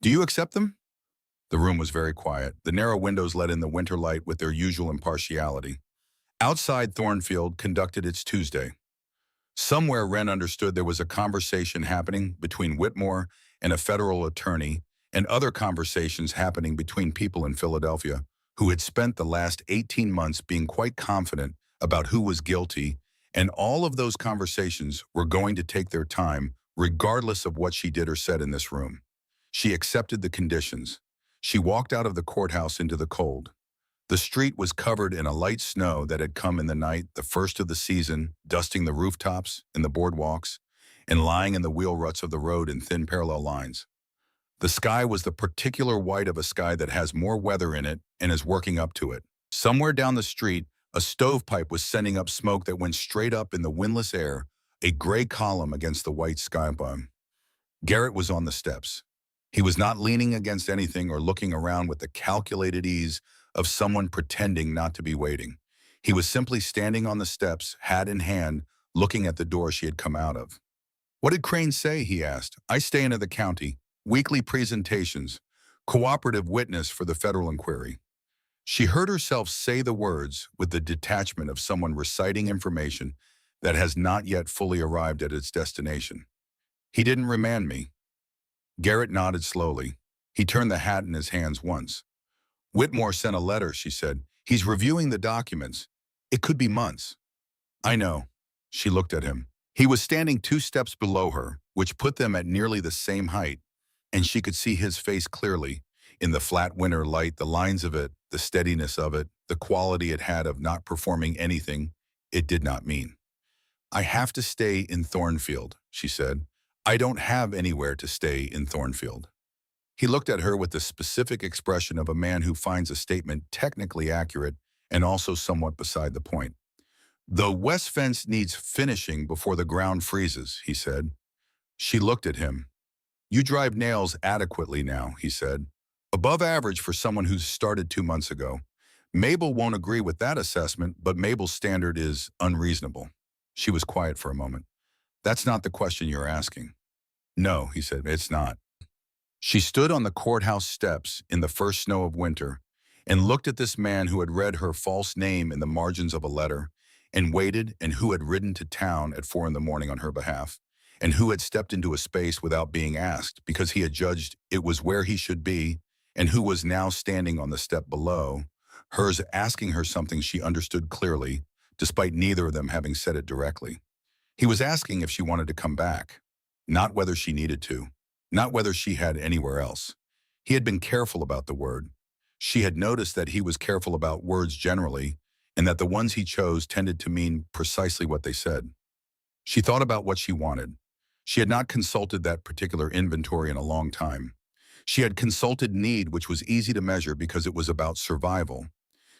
Do you accept them? The room was very quiet. The narrow windows let in the winter light with their usual impartiality. Outside, Thornfield conducted its Tuesday. Somewhere Wren understood there was a conversation happening between Whitmore and a federal attorney, and other conversations happening between people in Philadelphia who had spent the last 18 months being quite confident about who was guilty, and all of those conversations were going to take their time regardless of what she did or said in this room. She accepted the conditions. She walked out of the courthouse into the cold. The street was covered in a light snow that had come in the night, the first of the season, dusting the rooftops and the boardwalks, and lying in the wheel ruts of the road in thin parallel lines. The sky was the particular white of a sky that has more weather in it and is working up to it. Somewhere down the street, a stovepipe was sending up smoke that went straight up in the windless air, a gray column against the white sky above. Garrett was on the steps. He was not leaning against anything or looking around with the calculated ease of someone pretending not to be waiting. He was simply standing on the steps, hat in hand, looking at the door she had come out of. What did Crane say, he asked. I stay into the county. Weekly presentations. Cooperative witness for the federal inquiry. She heard herself say the words with the detachment of someone reciting information that has not yet fully arrived at its destination. He didn't remand me. Garrett nodded slowly. He turned the hat in his hands once. Whitmore sent a letter, she said. He's reviewing the documents. It could be months. I know. She looked at him. He was standing 2 steps below her, which put them at nearly the same height, and she could see his face clearly. In the flat winter light, the lines of it, the steadiness of it, the quality it had of not performing anything it did not mean. I have to stay in Thornfield, she said. I don't have anywhere to stay in Thornfield. He looked at her with the specific expression of a man who finds a statement technically accurate and also somewhat beside the point. The west fence needs finishing before the ground freezes, he said. She looked at him. You drive nails adequately now, he said. Above average for someone who's started 2 months ago. Mabel won't agree with that assessment, but Mabel's standard is unreasonable. She was quiet for a moment. That's not the question you're asking. No, he said, it's not. She stood on the courthouse steps in the first snow of winter and looked at this man who had read her false name in the margins of a letter and waited, and who had ridden to town at 4 a.m. on her behalf, and who had stepped into a space without being asked because he had judged it was where he should be, and who was now standing on the step below, hers asking her something she understood clearly, despite neither of them having said it directly. He was asking if she wanted to come back, not whether she needed to, not whether she had anywhere else. He had been careful about the word. She had noticed that he was careful about words generally, and that the ones he chose tended to mean precisely what they said. She thought about what she wanted. She had not consulted that particular inventory in a long time. She had consulted need, which was easy to measure because it was about survival.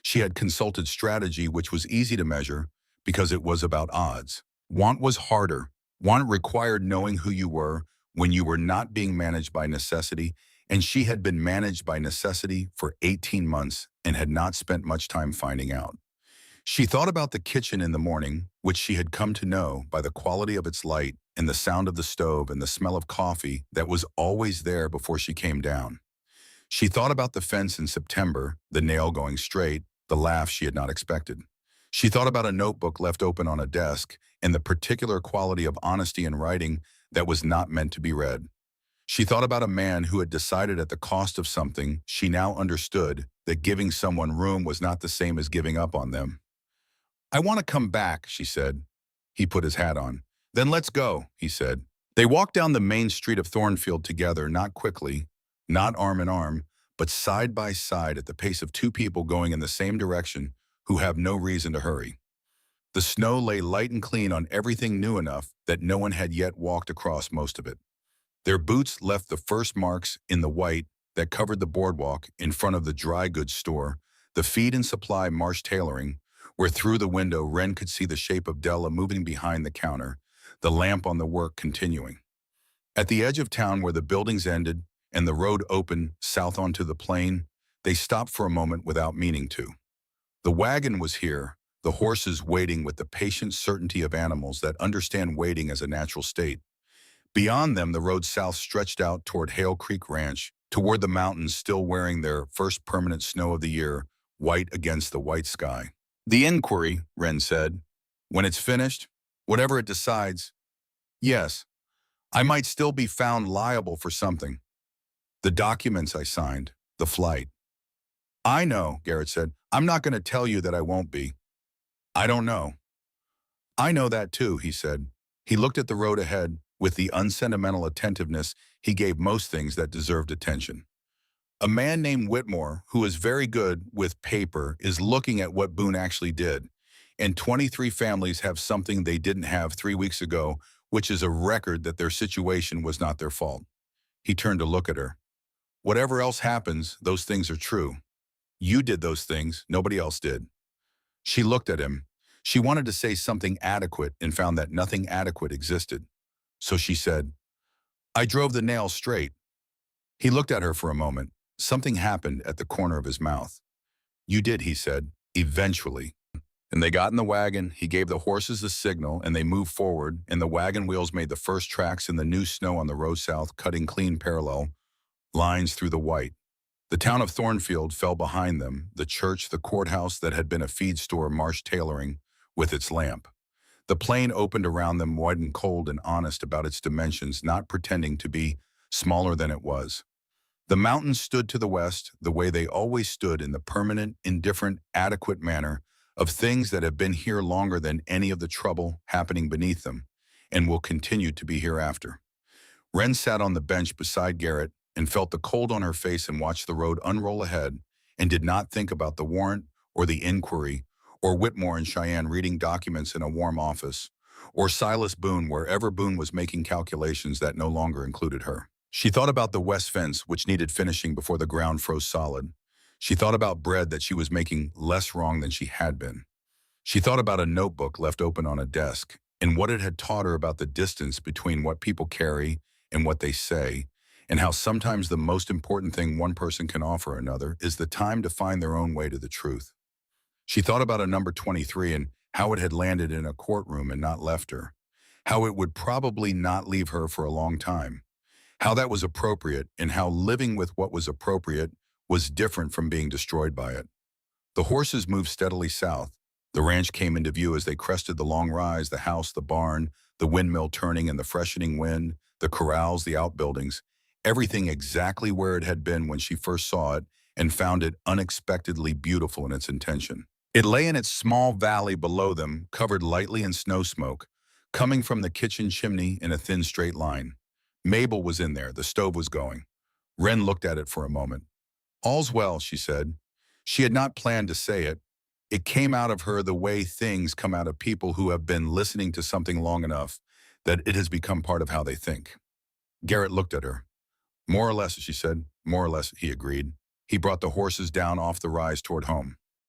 She had consulted strategy, which was easy to measure because it was about odds. Want was harder. Want required knowing who you were when you were not being managed by necessity, and she had been managed by necessity for 18 months and had not spent much time finding out. She thought about the kitchen in the morning, which she had come to know by the quality of its light and the sound of the stove and the smell of coffee that was always there before she came down. She thought about the fence in September, the nail going straight, the laugh she had not expected. She thought about a notebook left open on a desk and the particular quality of honesty in writing that was not meant to be read. She thought about a man who had decided at the cost of something she now understood that giving someone room was not the same as giving up on them. I want to come back, she said. He put his hat on. Then let's go, he said. They walked down the main street of Thornfield together, not quickly, not arm in arm, but side by side at the pace of 2 people going in the same direction who have no reason to hurry. The snow lay light and clean on everything new enough that no one had yet walked across most of it. Their boots left the first marks in the white that covered the boardwalk in front of the dry goods store, the feed and supply Marsh Tailoring, where through the window Wren could see the shape of Della moving behind the counter, the lamp on the work continuing. At the edge of town where the buildings ended and the road opened south onto the plain, they stopped for a moment without meaning to. The wagon was here, the horses waiting with the patient certainty of animals that understand waiting as a natural state. Beyond them, the road south stretched out toward Hale Creek Ranch, toward the mountains still wearing their first permanent snow of the year, white against the white sky. The inquiry, Wren said, when it's finished, whatever it decides, yes, I might still be found liable for something. The documents I signed, the flight. I know, Garrett said. I'm not going to tell you that I won't be. I don't know. I know that too, he said. He looked at the road ahead with the unsentimental attentiveness he gave most things that deserved attention. A man named Whitmore, who is very good with paper, is looking at what Boone actually did. And 23 families have something they didn't have 3 weeks ago, which is a record that their situation was not their fault. He turned to look at her. Whatever else happens, those things are true. You did those things, nobody else did. She looked at him. She wanted to say something adequate and found that nothing adequate existed. So she said, I drove the nail straight. He looked at her for a moment. Something happened at the corner of his mouth. You did, he said, eventually. And they got in the wagon, he gave the horses the signal, and they moved forward, and the wagon wheels made the first tracks in the new snow on the road south, cutting clean parallel lines through the white. The town of Thornfield fell behind them, the church, the courthouse that had been a feed store, Marsh Tailoring, with its lamp. The plain opened around them, wide and cold and honest about its dimensions, not pretending to be smaller than it was. The mountains stood to the west, the way they always stood, in the permanent, indifferent, adequate manner of things that have been here longer than any of the trouble happening beneath them, and will continue to be hereafter. Wren sat on the bench beside Garrett and felt the cold on her face and watched the road unroll ahead, and did not think about the warrant or the inquiry, or Whitmore and Cheyenne reading documents in a warm office, or Silas Boone wherever Boone was making calculations that no longer included her. She thought about the west fence, which needed finishing before the ground froze solid. She thought about bread that she was making less wrong than she had been. She thought about a notebook left open on a desk, and what it had taught her about the distance between what people carry and what they say, and how sometimes the most important thing one person can offer another is the time to find their own way to the truth. She thought about a number 23 and how it had landed in a courtroom and not left her, how it would probably not leave her for a long time, how that was appropriate, and how living with what was appropriate was different from being destroyed by it. The horses moved steadily south. The ranch came into view as they crested the long rise, the house, the barn, the windmill turning in the freshening wind, the corrals, the outbuildings, everything exactly where it had been when she first saw it and found it unexpectedly beautiful in its intention. It lay in its small valley below them, covered lightly in snow smoke, coming from the kitchen chimney in a thin straight line. Mabel was in there, the stove was going. Wren looked at it for a moment. All's well, she said. She had not planned to say it. It came out of her the way things come out of people who have been listening to something long enough that it has become part of how they think. Garrett looked at her. More or less, she said. More or less, he agreed. He brought the horses down off the rise toward home.